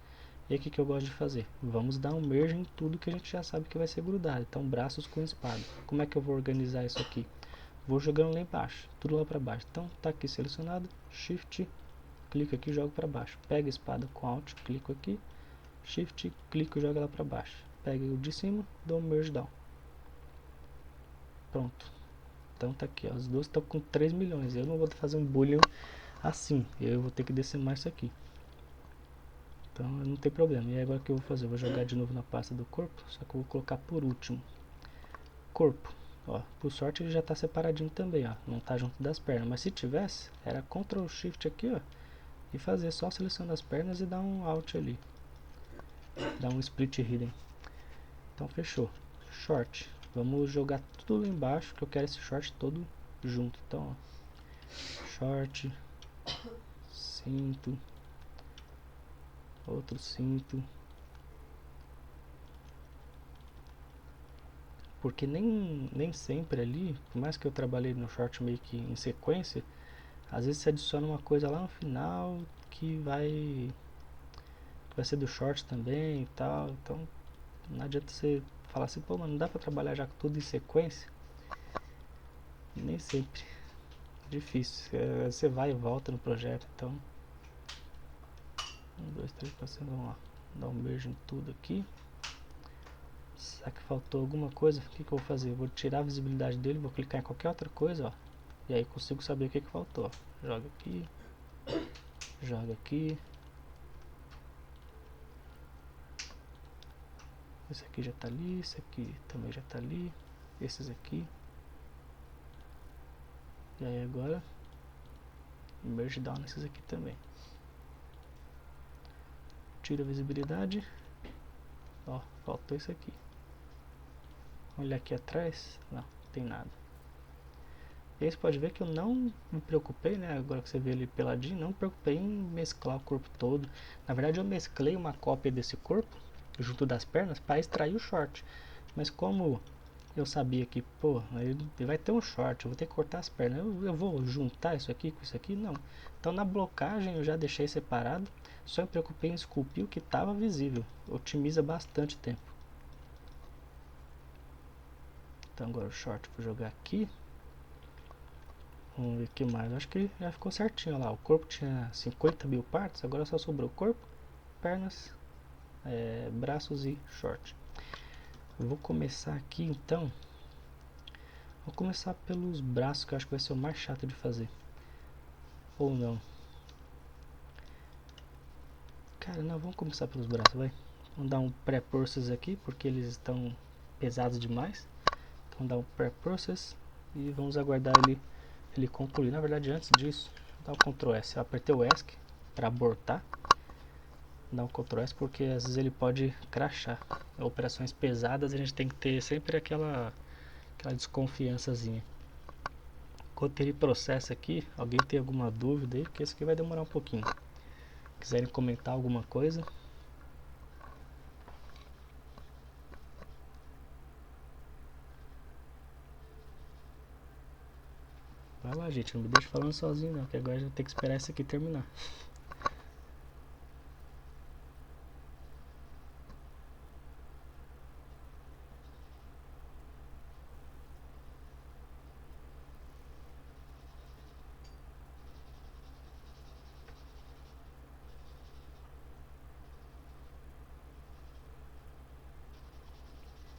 [SPEAKER 1] E aqui que eu gosto de fazer? Vamos dar um merge em tudo que a gente já sabe que vai ser grudado. Então, braços com espada. Como é que eu vou organizar isso aqui? Vou jogando lá embaixo, tudo lá para baixo. Então, tá aqui selecionado, Shift, clica aqui e joga para baixo. Pega a espada com Alt, clico aqui, Shift, clico e joga lá para baixo. Pega o de cima, dou um merge down. Pronto. Então tá aqui, ó, as duas estão com 3 milhões. Eu não vou fazer um boolean assim, eu vou ter que descer mais isso aqui. Então não tem problema. E agora o que eu vou fazer? Eu vou jogar de novo na pasta do corpo, só que eu vou colocar por último. Corpo. Ó, por sorte ele já está separadinho também, ó. Não está junto das pernas, mas se tivesse, era Ctrl Shift aqui, ó, e fazer só a seleção das pernas e dar um Alt ali. Dar um Split Hidden. Então fechou. Short. Vamos jogar tudo lá embaixo, que eu quero esse short todo junto. Então, ó, short, cinto, outro cinto. Porque nem sempre ali, por mais que eu trabalhei no short meio que em sequência, às vezes você adiciona uma coisa lá no final que vai ser do short também e tal. Então não adianta você falar assim, pô, mano, não dá pra trabalhar já tudo em sequência. Nem sempre. Difícil. Você vai e volta no projeto, então. 1, 2, 3, 4, 5, vamos lá. Dar um beijo em tudo aqui. Será que faltou alguma coisa? O que eu vou fazer? Eu vou tirar a visibilidade dele, vou clicar em qualquer outra coisa, ó. E aí consigo saber o que faltou. Joga aqui. Joga aqui. Esse aqui já tá ali, esse aqui também já tá ali. Esses aqui. E aí agora merge down nesses aqui também. Tira a visibilidade. Ó, faltou isso aqui. Olha aqui atrás. Não, tem nada. E aí você pode ver que eu não me preocupei, né? Agora que você vê ele peladinho, não me preocupei em mesclar o corpo todo. Na verdade eu mesclei uma cópia desse corpo junto das pernas para extrair o short. Mas como eu sabia que, pô, ele vai ter um short, eu vou ter que cortar as pernas. Eu vou juntar isso aqui com isso aqui? Não. Então na blocagem eu já deixei separado. Só me preocupei em esculpir o que estava visível. Otimiza bastante tempo. Então agora o short vou jogar aqui. Vamos ver o que mais. Acho que já ficou certinho lá. O corpo tinha 50 mil partes, agora só sobrou corpo, pernas, braços e short. Eu vou começar aqui então. Vou começar pelos braços, que eu acho que vai ser o mais chato de fazer. Ou não. Cara, não, vamos começar pelos braços, vai. Vamos dar um pré-process aqui, porque eles estão pesados demais. Então dar um pré-process e vamos aguardar ele concluir. Na verdade, antes disso, dá o Ctrl S. Eu apertei o ESC para abortar. Dá um Ctrl S porque às vezes ele pode crashar. Operações pesadas a gente tem que ter sempre aquela desconfiançazinha. Enquanto ele processa aqui, alguém tem alguma dúvida aí? Porque isso aqui vai demorar um pouquinho. Quiserem comentar alguma coisa? Vai lá, gente, não me deixe falando sozinho não, que agora já tem que esperar isso aqui terminar.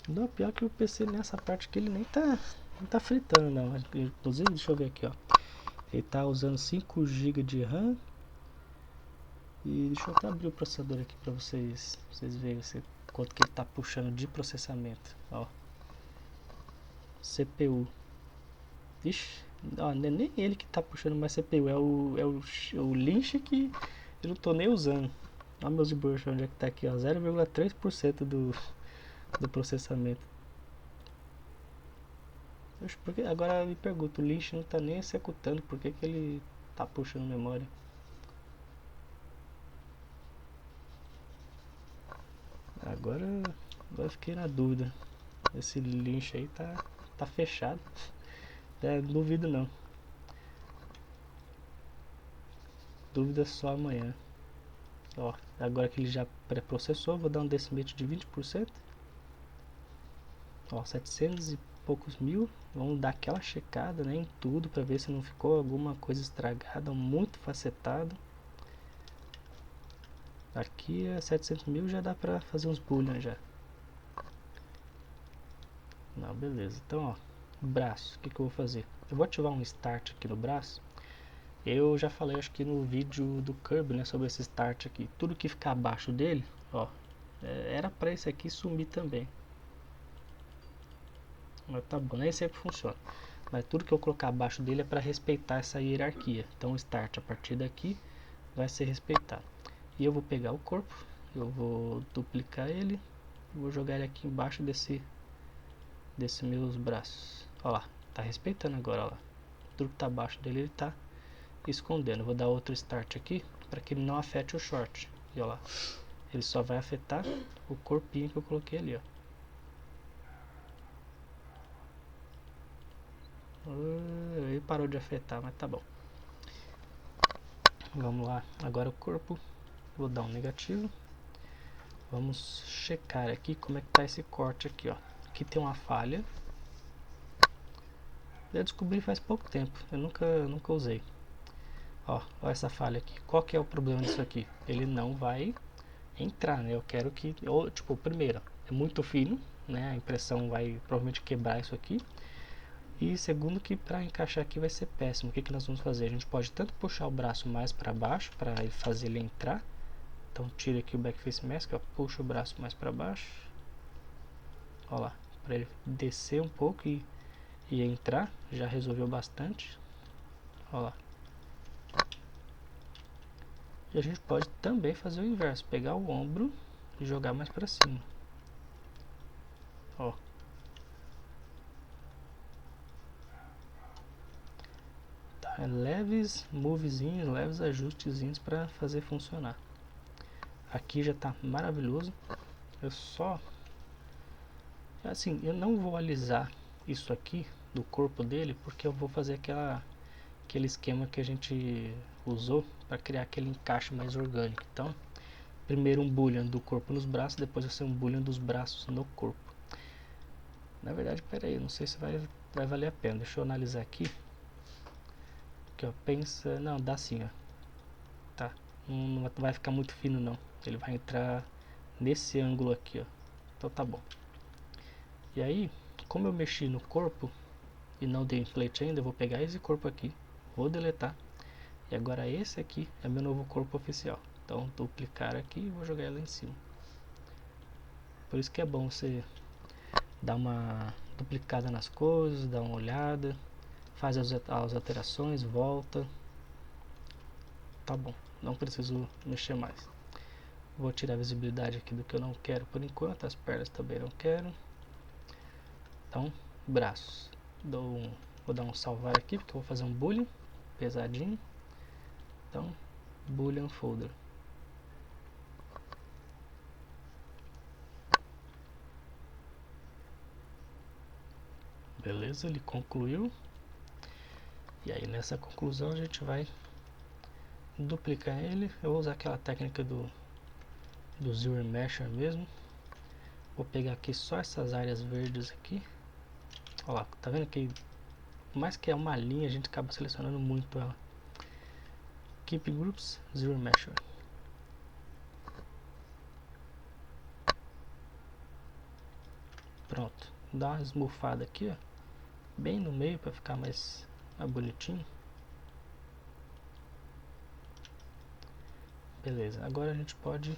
[SPEAKER 1] Não, pior que o PC nessa parte aqui ele nem tá fritando não. Inclusive, deixa eu ver aqui, ó. Ele tá usando 5 GB de RAM. E deixa eu até abrir o processador aqui pra vocês verem quanto que ele tá puxando de processamento. Ó. CPU. Ixi, ó, não é nem ele que tá puxando mais CPU, é o Lynch que eu não tô nem usando. Olha meus burst, onde é que tá aqui, ó, 0,3% do processamento. Oxe, porque agora eu me pergunto, o Lynch não tá nem executando, por que ele tá puxando memória? agora eu fiquei na dúvida. Esse lynch aí tá fechado. Não duvido não. Dúvida só amanhã. Ó, agora que ele já pré-processou, vou dar um decimate de 20%. Ó, 700 e poucos mil. Vamos dar aquela checada, né, em tudo para ver se não ficou alguma coisa estragada, muito facetado. Aqui é 700 mil, já dá pra fazer uns bullion já. Não, beleza. Então, ó, braço, o que eu vou fazer? Eu vou ativar um start aqui no braço. Eu já falei, acho que no vídeo do Kirby, né, sobre esse start aqui. Tudo que ficar abaixo dele, ó, era pra esse aqui sumir também. Mas tá bom, nem sempre funciona. Mas tudo que eu colocar abaixo dele é para respeitar essa hierarquia. Então o start a partir daqui vai ser respeitado. E eu vou pegar o corpo, eu vou duplicar ele, vou jogar ele aqui embaixo desses meus braços. Ó lá, tá respeitando agora, ó lá. Tudo que tá abaixo dele ele tá escondendo. Eu vou dar outro start aqui para que ele não afete o short. E ó lá, ele só vai afetar o corpinho que eu coloquei ali, ó. Ele parou de afetar, mas tá bom. Vamos lá, agora o corpo. Vou dar um negativo. Vamos checar aqui como é que tá esse corte aqui, ó. Aqui tem uma falha. Eu descobri faz pouco tempo, eu nunca usei. Ó essa falha aqui. Qual que é o problema disso aqui? Ele não vai entrar, né? Eu quero que, tipo, primeiro, é muito fino, né? A impressão vai provavelmente quebrar isso aqui. E segundo que para encaixar aqui vai ser péssimo. O que nós vamos fazer? A gente pode tanto puxar o braço mais para baixo para fazer ele entrar. Então tira aqui o backface mask, ó, puxa o braço mais para baixo. Ó lá, para ele descer um pouco e entrar, já resolveu bastante. Ó lá. E a gente pode também fazer o inverso, pegar o ombro e jogar mais para cima. Ó. Tá, leves movezinhos, leves ajustezinhos para fazer funcionar. Aqui já tá maravilhoso. Eu só, assim, eu não vou alisar isso aqui do corpo dele, porque eu vou fazer aquele esquema que a gente usou para criar aquele encaixe mais orgânico. Então, primeiro um bullion do corpo nos braços, depois vai ser um bullion dos braços no corpo. Na verdade, pera aí, não sei se vai valer a pena. Deixa eu analisar aqui. Aqui, ó, pensa, não, dá sim, ó. Tá, não vai ficar muito fino não. Ele vai entrar nesse ângulo aqui, ó. Então tá bom. E aí, como eu mexi no corpo e não dei inflate ainda, eu vou pegar esse corpo aqui, vou deletar. E agora esse aqui é meu novo corpo oficial. Então duplicar aqui e vou jogar ele lá em cima. Por isso que é bom você dar uma duplicada nas coisas, dar uma olhada, faz as alterações, volta. Tá bom, não preciso mexer mais. Vou tirar a visibilidade aqui do que eu não quero por enquanto, as pernas também não quero. Então, braços. Vou dar um salvar aqui, porque eu vou fazer um boolean pesadinho. Então, boolean folder. Beleza, ele concluiu. E aí nessa conclusão a gente vai duplicar ele. Eu vou usar aquela técnica do Zero Mesher mesmo. Vou pegar aqui só essas áreas verdes aqui. Olha lá, tá vendo que por mais que é uma linha, a gente acaba selecionando muito ela. Keep Groups, Zero Mesher. Pronto, dá uma esmurfada aqui, ó, bem no meio para ficar mais bonitinho. Beleza, agora a gente pode,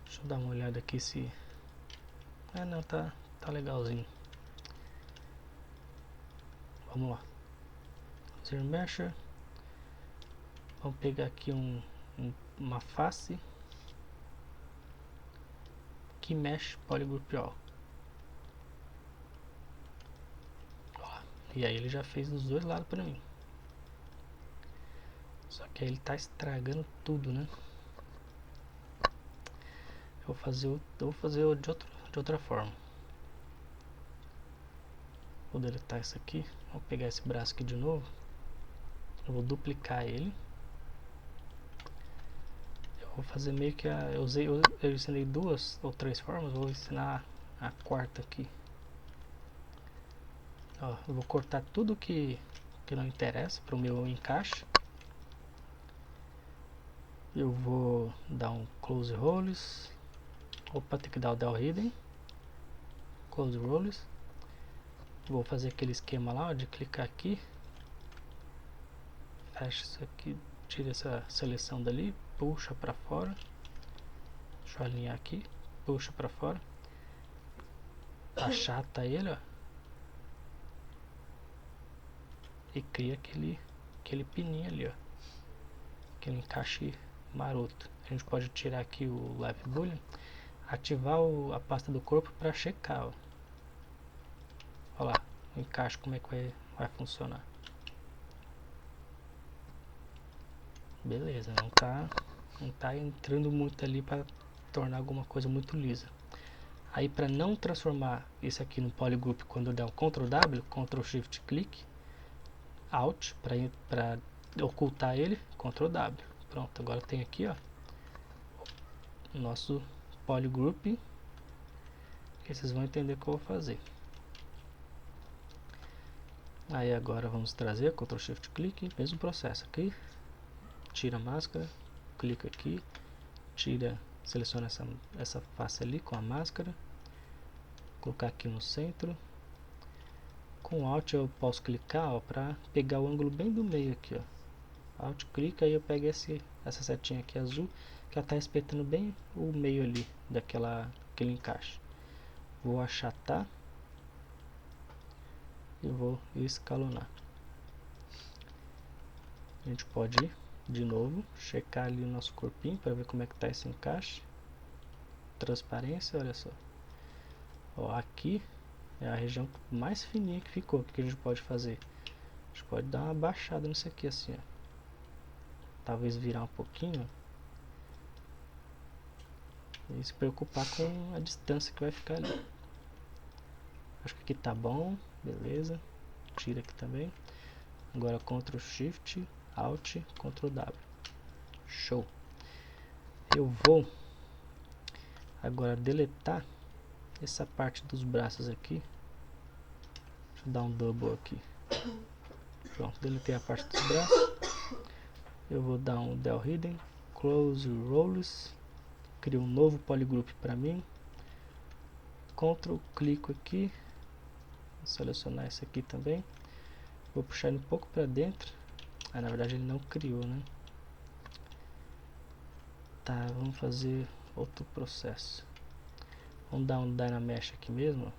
[SPEAKER 1] deixa eu dar uma olhada aqui se, não, tá legalzinho. Vamos lá, Zero Mesher. Vamos pegar aqui uma face que mexe Polygroup All. E aí ele já fez dos dois lados para mim. Só que aí ele tá estragando tudo, né? vou fazer de outra forma. Vou deletar isso aqui. Vou pegar esse braço aqui de novo. Eu vou duplicar ele. Eu vou fazer meio que eu ensinei 2 ou 3 formas. Vou ensinar a quarta aqui. Ó, eu vou cortar tudo que não interessa para o meu encaixe. Eu vou dar um close roles. Opa, tem que dar o del hidden. Close roles. Vou fazer aquele esquema lá, ó, de clicar aqui. Fecha isso aqui, tira essa seleção dali, puxa para fora. Deixa eu alinhar aqui, puxa para fora. Achata ele, ó. E cria aquele pininho ali, ó. Aquele encaixe maroto. A gente pode tirar aqui o Live Boolean, ativar a pasta do corpo para checar, ó. Olha lá, o encaixe como é que vai funcionar. Beleza, não tá entrando muito ali para tornar alguma coisa muito lisa. Aí para não transformar isso aqui no polygroup, quando eu der o Ctrl W, Ctrl Shift clique, Alt para ocultar ele, Ctrl W. Pronto, agora tem aqui, ó, o nosso polygroup. E vocês vão entender o que eu vou fazer. Aí agora vamos trazer Ctrl Shift clique, mesmo processo aqui. Tira a máscara, clica aqui, seleciona essa face ali com a máscara, colocar aqui no centro. Com Alt eu posso clicar para pegar o ângulo bem do meio aqui, ó. Alt clica e eu pego essa setinha aqui azul, que ela está espetando bem o meio ali daquele encaixe. Vou achatar e vou escalonar. A gente pode ir de novo, checar ali o nosso corpinho para ver como é que está esse encaixe. Transparência, olha só. Ó, aqui é a região mais fininha que ficou. O que a gente pode fazer? A gente pode dar uma baixada nisso aqui assim, ó. Talvez virar um pouquinho. E se preocupar com a distância que vai ficar ali. Acho que aqui tá bom. Beleza. Tira aqui também. Agora Ctrl Shift, Alt, Ctrl W. Show. Eu vou agora deletar essa parte dos braços aqui. Deixa eu dar um double aqui. Pronto, deletei a parte dos braços. Eu vou dar um del hidden, close roles, crio um novo polygroup para mim. Ctrl, clico aqui, vou selecionar esse aqui também. Vou puxar ele um pouco para dentro. Ah, na verdade ele não criou, né? Tá, vamos fazer outro processo. Vamos dar um Dynamesh aqui mesmo.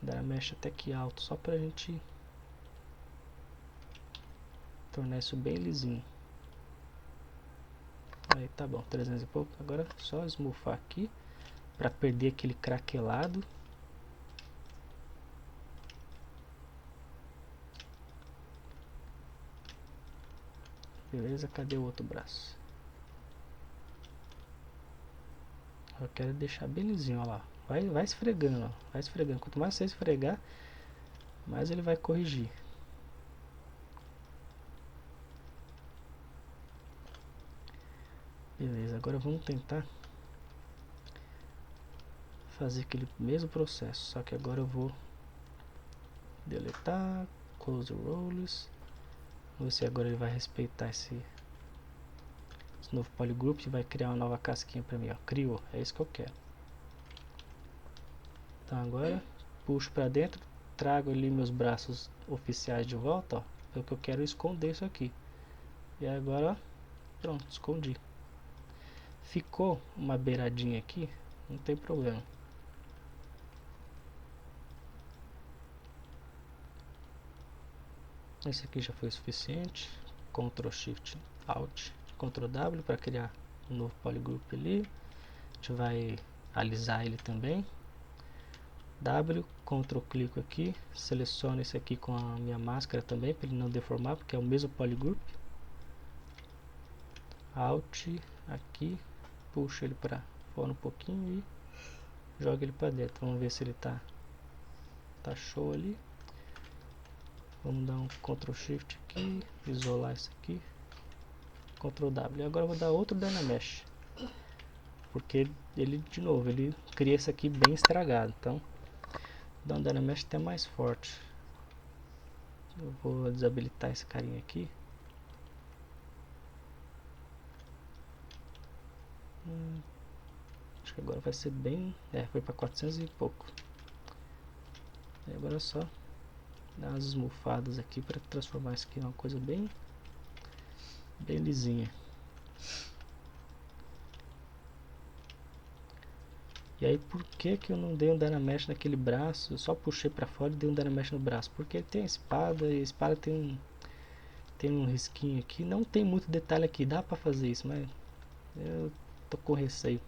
[SPEAKER 1] Dynamesh até que alto, só pra gente tornar isso bem lisinho. Aí tá bom, 300 e pouco. Agora é só esmufar aqui para perder aquele craquelado. Beleza, cadê o outro braço? Eu quero deixar bem lisinho, ó lá. Vai esfregando, ó. Vai esfregando. Quanto mais você esfregar, mais ele vai corrigir. Beleza, agora vamos tentar fazer aquele mesmo processo, só que agora eu vou deletar, close roles. Vamos ver se agora ele vai respeitar esse novo polygroup e vai criar uma nova casquinha para mim, ó. Criou, é isso que eu quero. Então agora puxo para dentro, trago ali meus braços oficiais de volta, ó, porque eu quero esconder isso aqui. E agora, ó, pronto, escondi. Ficou uma beiradinha aqui, não tem problema. Esse aqui já foi o suficiente. Ctrl Shift Alt Ctrl W para criar um novo polygroup ali. A gente vai alisar ele também. W, Ctrl clico aqui, seleciono esse aqui com a minha máscara também para ele não deformar, porque é o mesmo polygroup. Alt aqui, puxa ele para fora um pouquinho e joga ele para dentro. Vamos ver se ele tá show ali. Vamos dar um Ctrl Shift aqui, isolar isso aqui, Ctrl W. E agora eu vou dar outro Dynamesh, porque ele, de novo, ele cria isso aqui bem estragado. Então, dá um Dynamesh até mais forte. Eu vou desabilitar esse carinha aqui. Acho que agora vai ser bem... foi para 400 e pouco. E agora é só dar umas esmufadas aqui para transformar isso aqui em uma coisa bem lisinha. E aí, por que eu não dei um Dynamesh naquele braço? Eu só puxei para fora e dei um Dynamesh no braço. Porque ele tem a espada e a espada tem um risquinho aqui. Não tem muito detalhe aqui, dá para fazer isso, mas eu tô com receio.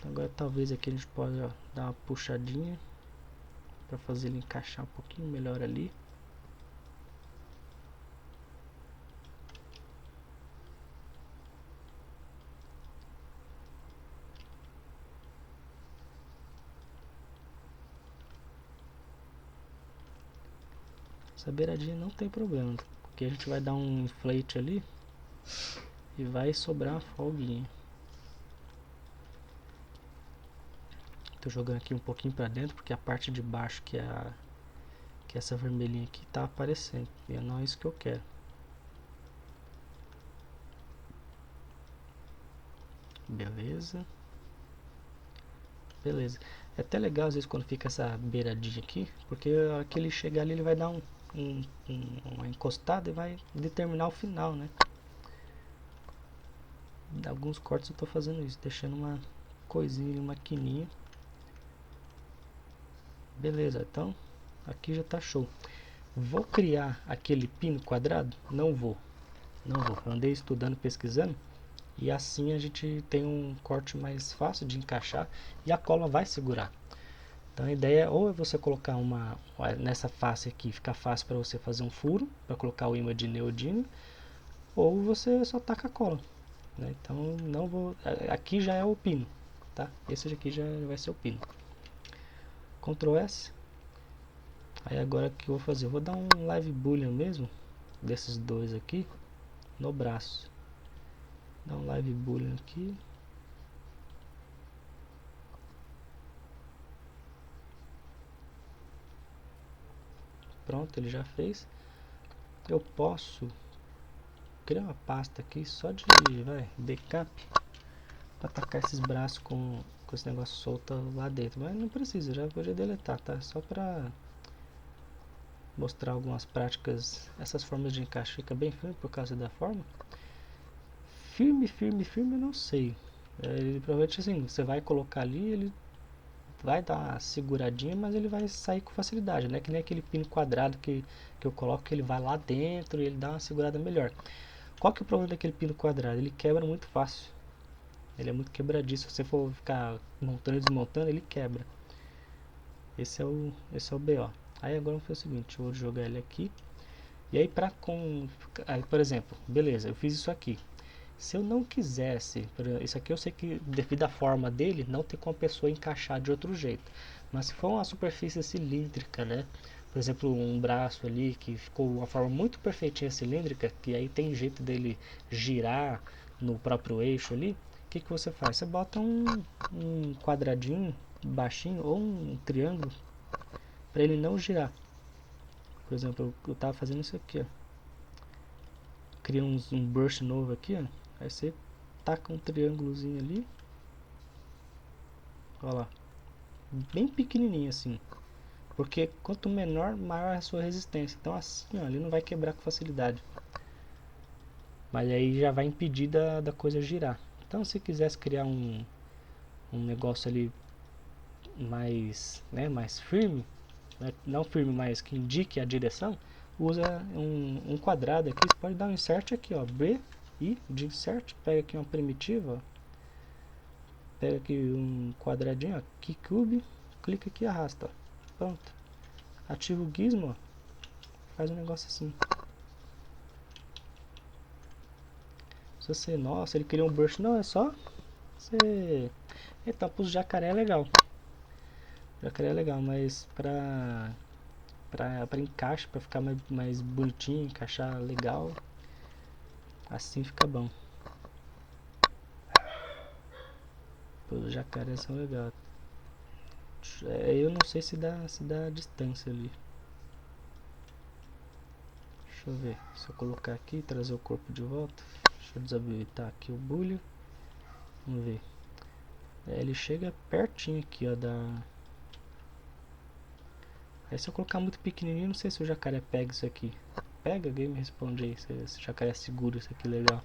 [SPEAKER 1] Agora talvez aqui a gente possa dar uma puxadinha para fazer ele encaixar um pouquinho melhor ali. Essa beiradinha não tem problema, porque a gente vai dar um inflate ali e vai sobrar uma folguinha. Tô jogando aqui um pouquinho para dentro porque a parte de baixo que essa vermelhinha aqui tá aparecendo e não é isso que eu quero. Beleza. Beleza. É até legal às vezes quando fica essa beiradinha aqui, porque a hora que ele chegar ali ele vai dar uma encostada e vai determinar o final, né? Alguns cortes eu tô fazendo isso, deixando uma coisinha, uma quininha. Beleza, então aqui já tá show. Vou criar aquele pino quadrado? Não vou. Eu andei estudando, pesquisando, e assim a gente tem um corte mais fácil de encaixar e a cola vai segurar. Então a ideia ou é você colocar nessa face aqui, fica fácil para você fazer um furo, para colocar o imã de neodímio, ou você só taca a cola, né? Então não vou, aqui já é o pino, tá? Esse aqui já vai ser o pino. Ctrl S. Aí agora o que eu vou fazer? Eu vou dar um live boolean mesmo, desses dois aqui, no braço. Dá um live boolean aqui. Pronto, ele já fez. Eu posso criar uma pasta aqui só de backup para atacar esses braços com esse negócio solto lá dentro, mas não precisa, já podia deletar, tá? Só para mostrar algumas práticas. Essas formas de encaixe fica bem firme por causa da forma. Firme eu não sei. Ele provavelmente assim, você vai colocar ali, ele vai dar uma seguradinha, mas ele vai sair com facilidade, né? Que nem aquele pino quadrado que eu coloco, que ele vai lá dentro e ele dá uma segurada melhor. Qual que é o problema daquele pino quadrado? Ele quebra muito fácil. Ele é muito quebradiço. Se você for ficar montando e desmontando, ele quebra. Esse é o BO. Aí agora vamos fazer o seguinte, eu vou jogar ele aqui. E aí aí, por exemplo, beleza, eu fiz isso aqui. Se eu não quisesse, isso aqui eu sei que devido à forma dele, não tem como a pessoa encaixar de outro jeito. Mas se for uma superfície cilíndrica, né? Por exemplo, um braço ali que ficou uma forma muito perfeitinha cilíndrica, que aí tem jeito dele girar no próprio eixo ali, o que você faz? Você bota um quadradinho baixinho ou um triângulo para ele não girar. Por exemplo, eu tava fazendo isso aqui, ó. Cria um brush novo aqui, ó. Aí você taca um triângulozinho ali. Olha lá. Bem pequenininho assim. Porque quanto menor, maior é a sua resistência. Então assim, ó, ele não vai quebrar com facilidade. Mas aí já vai impedir da coisa girar. Então se quisesse criar um negócio ali mais, né, mais firme, né, não firme, mas que indique a direção, usa um quadrado aqui. Você pode dar um insert aqui, ó, B e de insert, pega aqui uma primitiva, ó. Pega aqui um quadradinho, ó, Keykube, clica aqui e arrasta, ó. Pronto. Ativa o gizmo, ó, faz um negócio assim. você, nossa, ele queria um burst. Não, é só você... Então, pros jacaré é legal. Jacaré é legal, mas pra encaixe, pra ficar mais bonitinho, encaixar legal, assim fica bom. Os jacarés são legais. Eu não sei se dá distância ali. Deixa eu ver. Se eu colocar aqui e trazer o corpo de volta. Deixa eu desabilitar aqui o bulho. Vamos ver. Ele chega pertinho aqui, ó, da... Aí se eu colocar muito pequenininho, não sei se o jacaré pega isso aqui. Pega? Alguém me responde aí se esse jacaré segura isso aqui legal.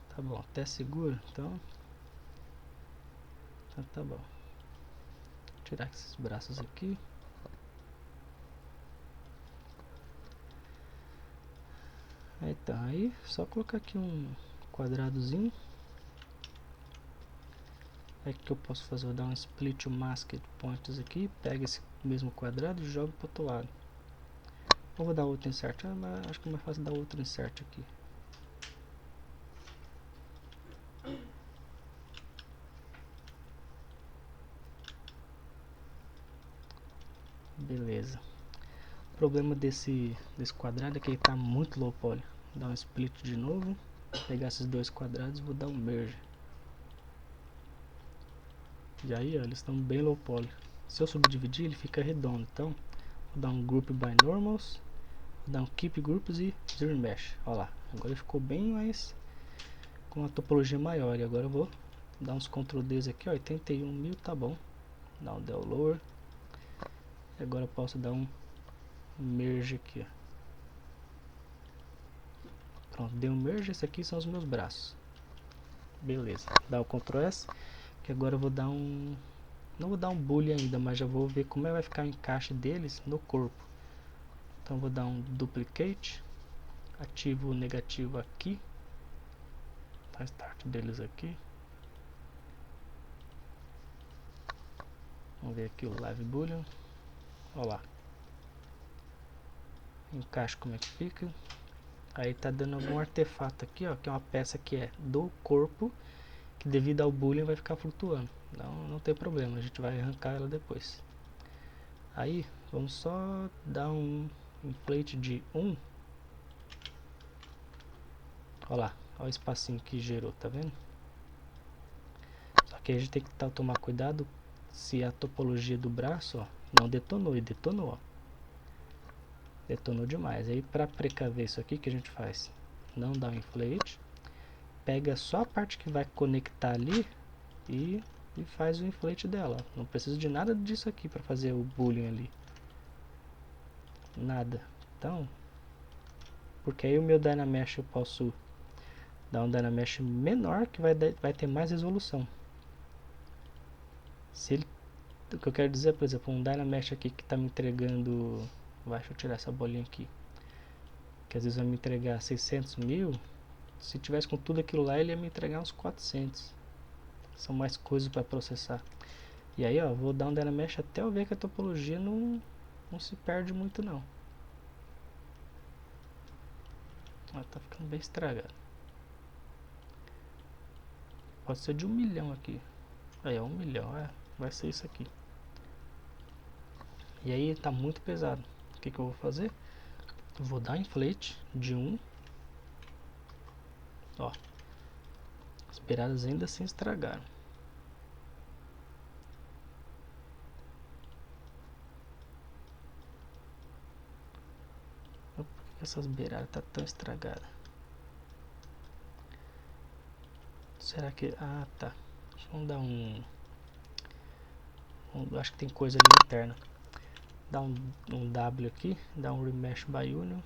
[SPEAKER 1] Tá bom, até segura, então tá bom. Vou tirar esses braços aqui. Então, aí só colocar aqui um quadradozinho. Aí o que eu posso fazer? Eu vou dar um split masked points aqui. Pega esse mesmo quadrado e joga pro outro lado. Ou vou dar outro insert? Mas acho que é mais fácil dar outro insert aqui. Beleza. O problema desse quadrado é que ele tá muito low poly. Vou dar um split de novo. Pegar esses dois quadrados e vou dar um merge. E aí, ó, eles estão bem low poly. Se eu subdividir, ele fica redondo. Então, vou dar um group by normals. Vou dar um keep groups e zero mesh. Olha lá. Agora ele ficou bem mais... com uma topologia maior. E agora eu vou dar uns Ctrl Ds aqui, ó. 81.000, tá bom. Dar um del lower. E agora eu posso dar um merge aqui, ó. Pronto, deu um merge. Esses aqui são os meus braços. Beleza. Dá o Ctrl S. Que agora eu vou dar um... não vou dar um boolean ainda, mas já vou ver como é que vai ficar o encaixe deles no corpo. Então eu vou dar um duplicate. Ativo o negativo aqui. Tá, start deles aqui. Vamos ver aqui o live boolean. Olha lá. Encaixe como é que fica. Aí tá dando algum artefato aqui, ó, que é uma peça que é do corpo, que devido ao boolean vai ficar flutuando. Não tem problema, a gente vai arrancar ela depois. Aí, vamos só dar um inflate de 1. Olha lá, olha o espacinho que gerou, tá vendo? Só que a gente tem que tomar cuidado se a topologia do braço, ó, não detonou, e detonou, ó. Detonou demais. Aí para precaver isso aqui, que a gente faz? Não dá um inflate. Pega só a parte que vai conectar ali e faz o inflate dela. Não precisa de nada disso aqui para fazer o boolean ali. Nada. Então, porque aí o meu Dynamesh eu posso dar um Dynamesh menor que vai ter mais resolução. Se ele, o que eu quero dizer, por exemplo, um Dynamesh aqui que está me entregando... deixa eu tirar essa bolinha aqui. Que às vezes vai me entregar 600.000. Se tivesse com tudo aquilo lá, ele ia me entregar uns 400. São mais coisas para processar. E aí, ó, vou dar um Dynamesh até eu ver que a topologia não se perde muito, não. Ó, tá ficando bem estragado. Pode ser de 1 milhão aqui. Aí, ó, 1 milhão, vai ser isso aqui. E aí, tá muito pesado. O que eu vou fazer? Eu vou dar inflate de 1. Ó, as beiradas ainda assim estragaram. Por que essas beiradas tá tão estragadas? Será que... ah, tá. Vamos dar acho que tem coisa ali interna. Dá um W aqui, dá um remesh by union.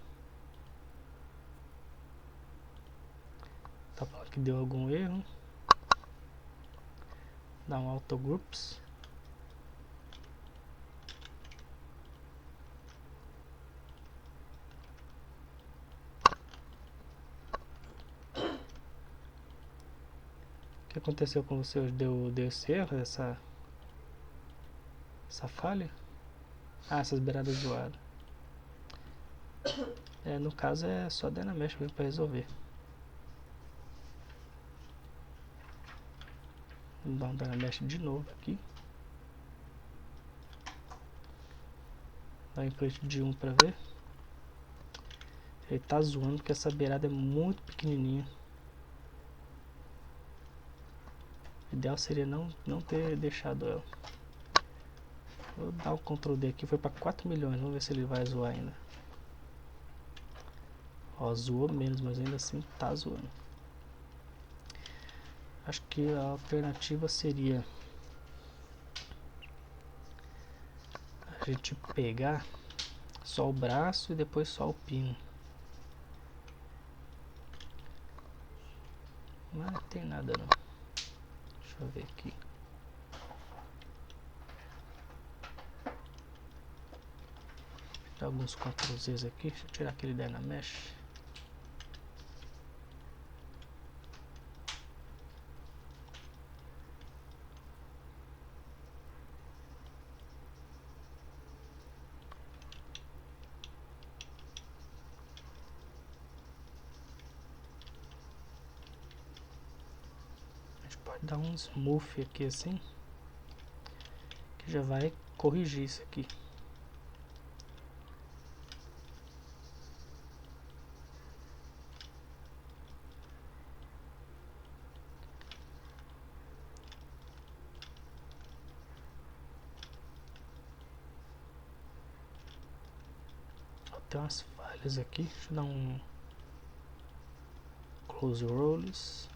[SPEAKER 1] Tá falando que deu algum erro. Dá um auto groups. que aconteceu com você hoje? Deu esse erro, essa falha? Ah, essas beiradas zoadas. No caso é só Dynamesh mesmo pra resolver. Vamos dar um Dynamesh de novo aqui. Dá um inflate de 1 pra ver. Ele tá zoando porque essa beirada é muito pequenininha. O ideal seria não ter deixado ela. Vou dar o Ctrl D aqui, foi pra 4 milhões, vamos ver se ele vai zoar ainda. Ó, zoou menos, mas ainda assim tá zoando. Acho que a alternativa seria a gente pegar só o braço e depois só o pino. Mas não tem nada não. Deixa eu ver aqui. Tem alguns Ctrl Zs aqui. Deixa eu tirar aquele Dynamesh. A gente pode dar um smooth aqui assim, que já vai corrigir isso aqui. Tem umas falhas aqui, deixa eu dar um close rolls.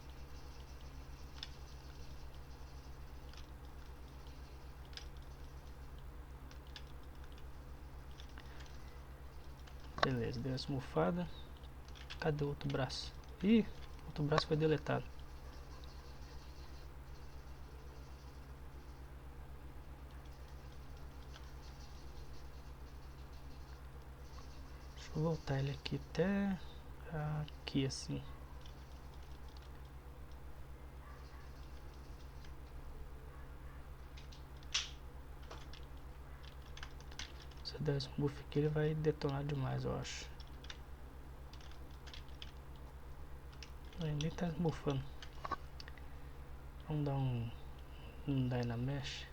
[SPEAKER 1] Beleza, deu essa mofada. Cadê o outro braço? Ih, o outro braço foi deletado. Deixa eu voltar ele aqui até aqui assim. Se eu der esse buff aqui, ele vai detonar demais, eu acho. Ele nem tá esmufando. Vamos dar um Dynamesh.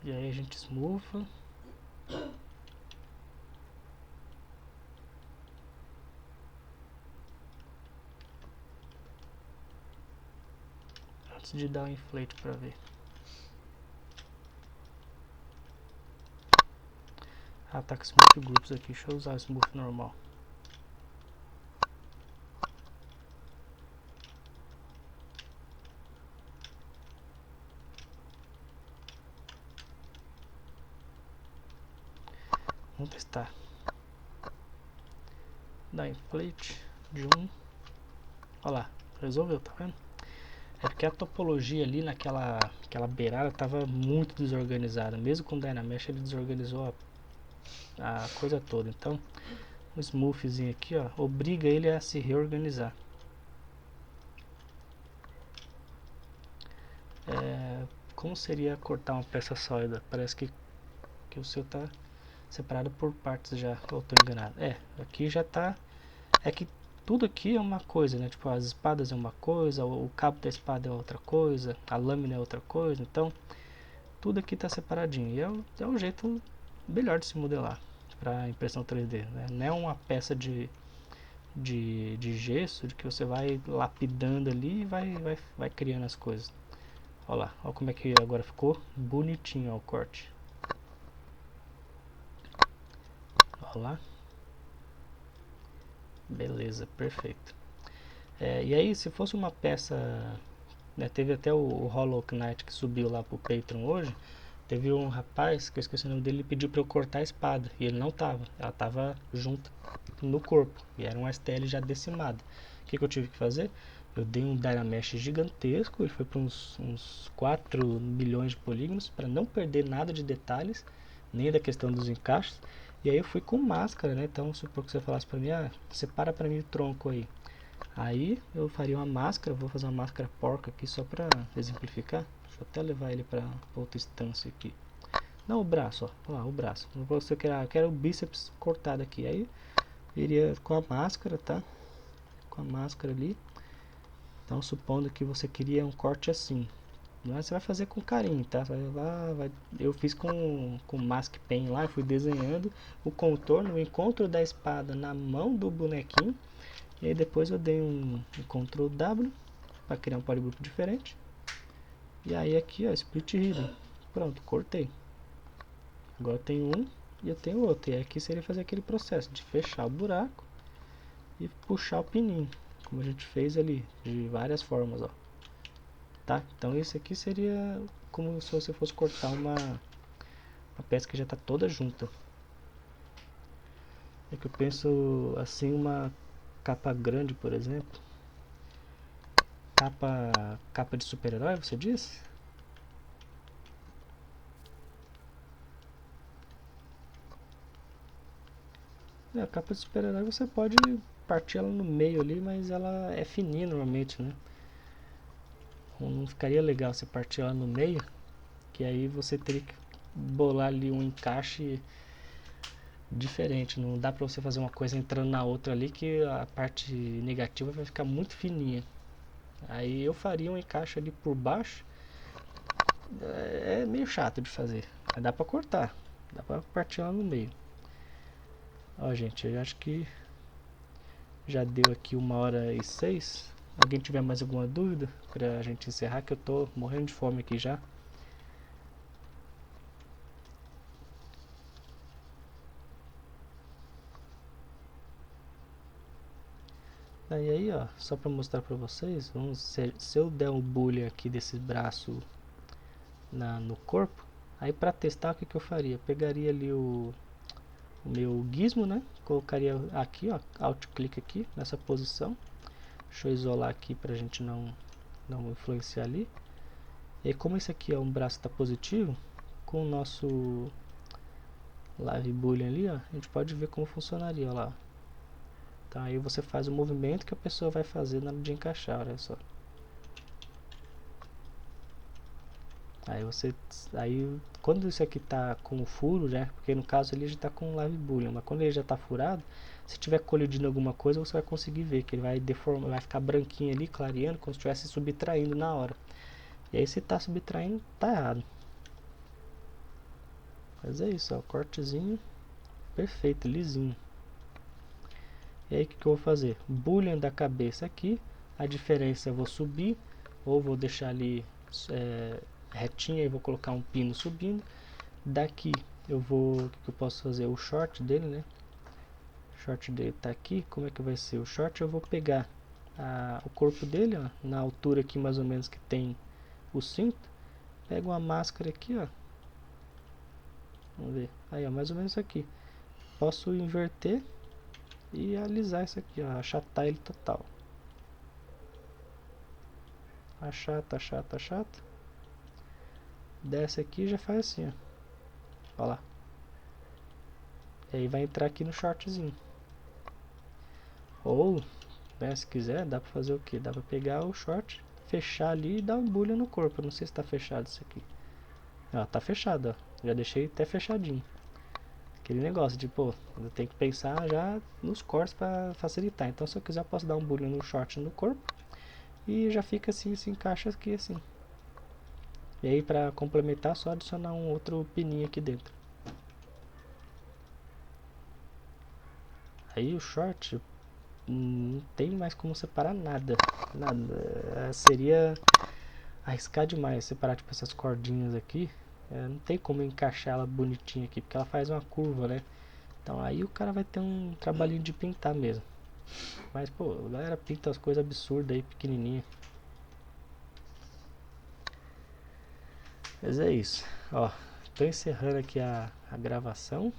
[SPEAKER 1] E aí a gente esmufa. Antes de dar um inflate pra ver. Ah, tá com smooth groups aqui. Deixa eu usar o smooth normal. Vamos testar. Dá inflate de 1. Olha lá, resolveu, tá vendo? É porque a topologia ali naquela beirada tava muito desorganizada. Mesmo com o Dynamesh ele desorganizou a coisa toda. Então, um smoothzinho aqui, ó, obriga ele a se reorganizar. Como seria cortar uma peça sólida? Parece que o seu tá separado por partes já, ou tô enganado. Aqui já tá. É que tudo aqui é uma coisa, né? Tipo, as espadas é uma coisa, o cabo da espada é outra coisa, a lâmina é outra coisa. Então, tudo aqui tá separadinho. E é o jeito melhor de se modelar para impressão 3D, né? Não é uma peça de gesso de que você vai lapidando ali e vai criando as coisas. Olha lá, olha como é que agora ficou bonitinho ó, o corte. Olha lá. Beleza, perfeito. E aí, se fosse uma peça, né, teve até o Hollow Knight que subiu lá pro Patreon hoje. Teve um rapaz, que eu esqueci o nome dele, ele pediu pra eu cortar a espada. E ele não tava, ela tava junto no corpo. E era um STL já decimado. O que eu tive que fazer? Eu dei um Dynamesh gigantesco, ele foi para uns 4 milhões de polígonos, para não perder nada de detalhes, nem da questão dos encaixes. E aí eu fui com máscara, né? Então, supor que você falasse para mim, separa para mim o tronco aí. Aí eu faria uma máscara, vou fazer uma máscara porca aqui só pra exemplificar. Deixa eu até levar ele pra outra instância aqui. Não, o braço, ó. Olha lá, o braço. Você quer o bíceps cortado aqui. Aí iria com a máscara, tá? Com a máscara ali. Então, supondo que você queria um corte assim. Mas você vai fazer com carinho, tá? Eu fiz com mask pen lá, fui desenhando o contorno, o encontro da espada na mão do bonequinho. E aí depois eu dei um Ctrl W para criar um polygroup diferente. E aí aqui, ó, split hidden. Pronto, cortei. Agora eu tenho um e eu tenho outro. E aqui seria fazer aquele processo de fechar o buraco e puxar o pininho, como a gente fez ali, de várias formas, ó. Tá? Então isso aqui seria como se você fosse cortar uma peça que já está toda junta. É que eu penso assim, uma capa grande, por exemplo. Capa de super-herói, você diz? A capa de super-herói você pode partir ela no meio ali, mas ela é fininha normalmente, né? Não ficaria legal você partir ela no meio, que aí você teria que bolar ali um encaixe diferente. Não dá pra você fazer uma coisa entrando na outra ali, que a parte negativa vai ficar muito fininha. Aí eu faria um encaixe ali por baixo. É meio chato de fazer, mas dá pra cortar, dá pra partir ela no meio. Ó, gente, eu acho que já deu aqui 1h06. Alguém tiver mais alguma dúvida pra gente encerrar, que eu tô morrendo de fome aqui já. E aí, ó, só pra mostrar pra vocês, se eu der um boolean aqui desse braço no corpo, aí pra testar o que eu faria? Eu pegaria ali o meu gizmo, né? Colocaria aqui, ó, alt clique aqui nessa posição. Deixa eu isolar aqui pra gente não influenciar ali. E aí, como esse aqui é um braço que está positivo, com o nosso live boolean ali, ó, a gente pode ver como funcionaria, ó lá. Então aí você faz o movimento que a pessoa vai fazer na hora de encaixar, olha só. Aí quando isso aqui tá com o furo, né, porque no caso ele já está com live boolean, mas quando ele já está furado, se tiver colidindo alguma coisa, você vai conseguir ver que ele vai deformar, vai ficar branquinho ali, clareando, como se estivesse subtraindo na hora. E aí se tá subtraindo, tá errado. Mas é isso, ó, cortezinho perfeito, lisinho. E aí o que eu vou fazer? Boolean da cabeça aqui, a diferença eu vou subir, ou vou deixar ali retinha e vou colocar um pino subindo. Daqui eu vou, o que eu posso fazer? O short dele, né? O short dele tá aqui, como é que vai ser? O short eu vou pegar o corpo dele, ó, na altura aqui mais ou menos que tem o cinto. Pego uma máscara aqui, ó. Vamos ver. Aí, ó, mais ou menos isso aqui. Posso inverter e alisar isso aqui, ó, achatar ele total. Achata, achata, achata. Desce aqui e já faz assim, ó. Olha lá. E aí vai entrar aqui no shortzinho. Ou, né, se quiser, dá pra fazer o que? Dá pra pegar o short, fechar ali e dar um boolean no corpo. Eu não sei se tá fechado isso aqui. Ó, tá fechado, ó. Já deixei até fechadinho. Aquele negócio de, pô, eu tenho que pensar já nos cortes pra facilitar. Então, se eu quiser, eu posso dar um boolean no short no corpo. E já fica assim, se encaixa aqui assim. E aí, pra complementar, só adicionar um outro pininho aqui dentro. Aí o short não tem mais como separar nada. Nada. Seria arriscar demais separar tipo essas cordinhas aqui. Não tem como encaixar ela bonitinha aqui, porque ela faz uma curva, né? Então aí o cara vai ter um trabalhinho de pintar mesmo. Mas pô, a galera pinta as coisas absurdas aí, pequenininha. Mas é isso. Ó, tô encerrando aqui a gravação.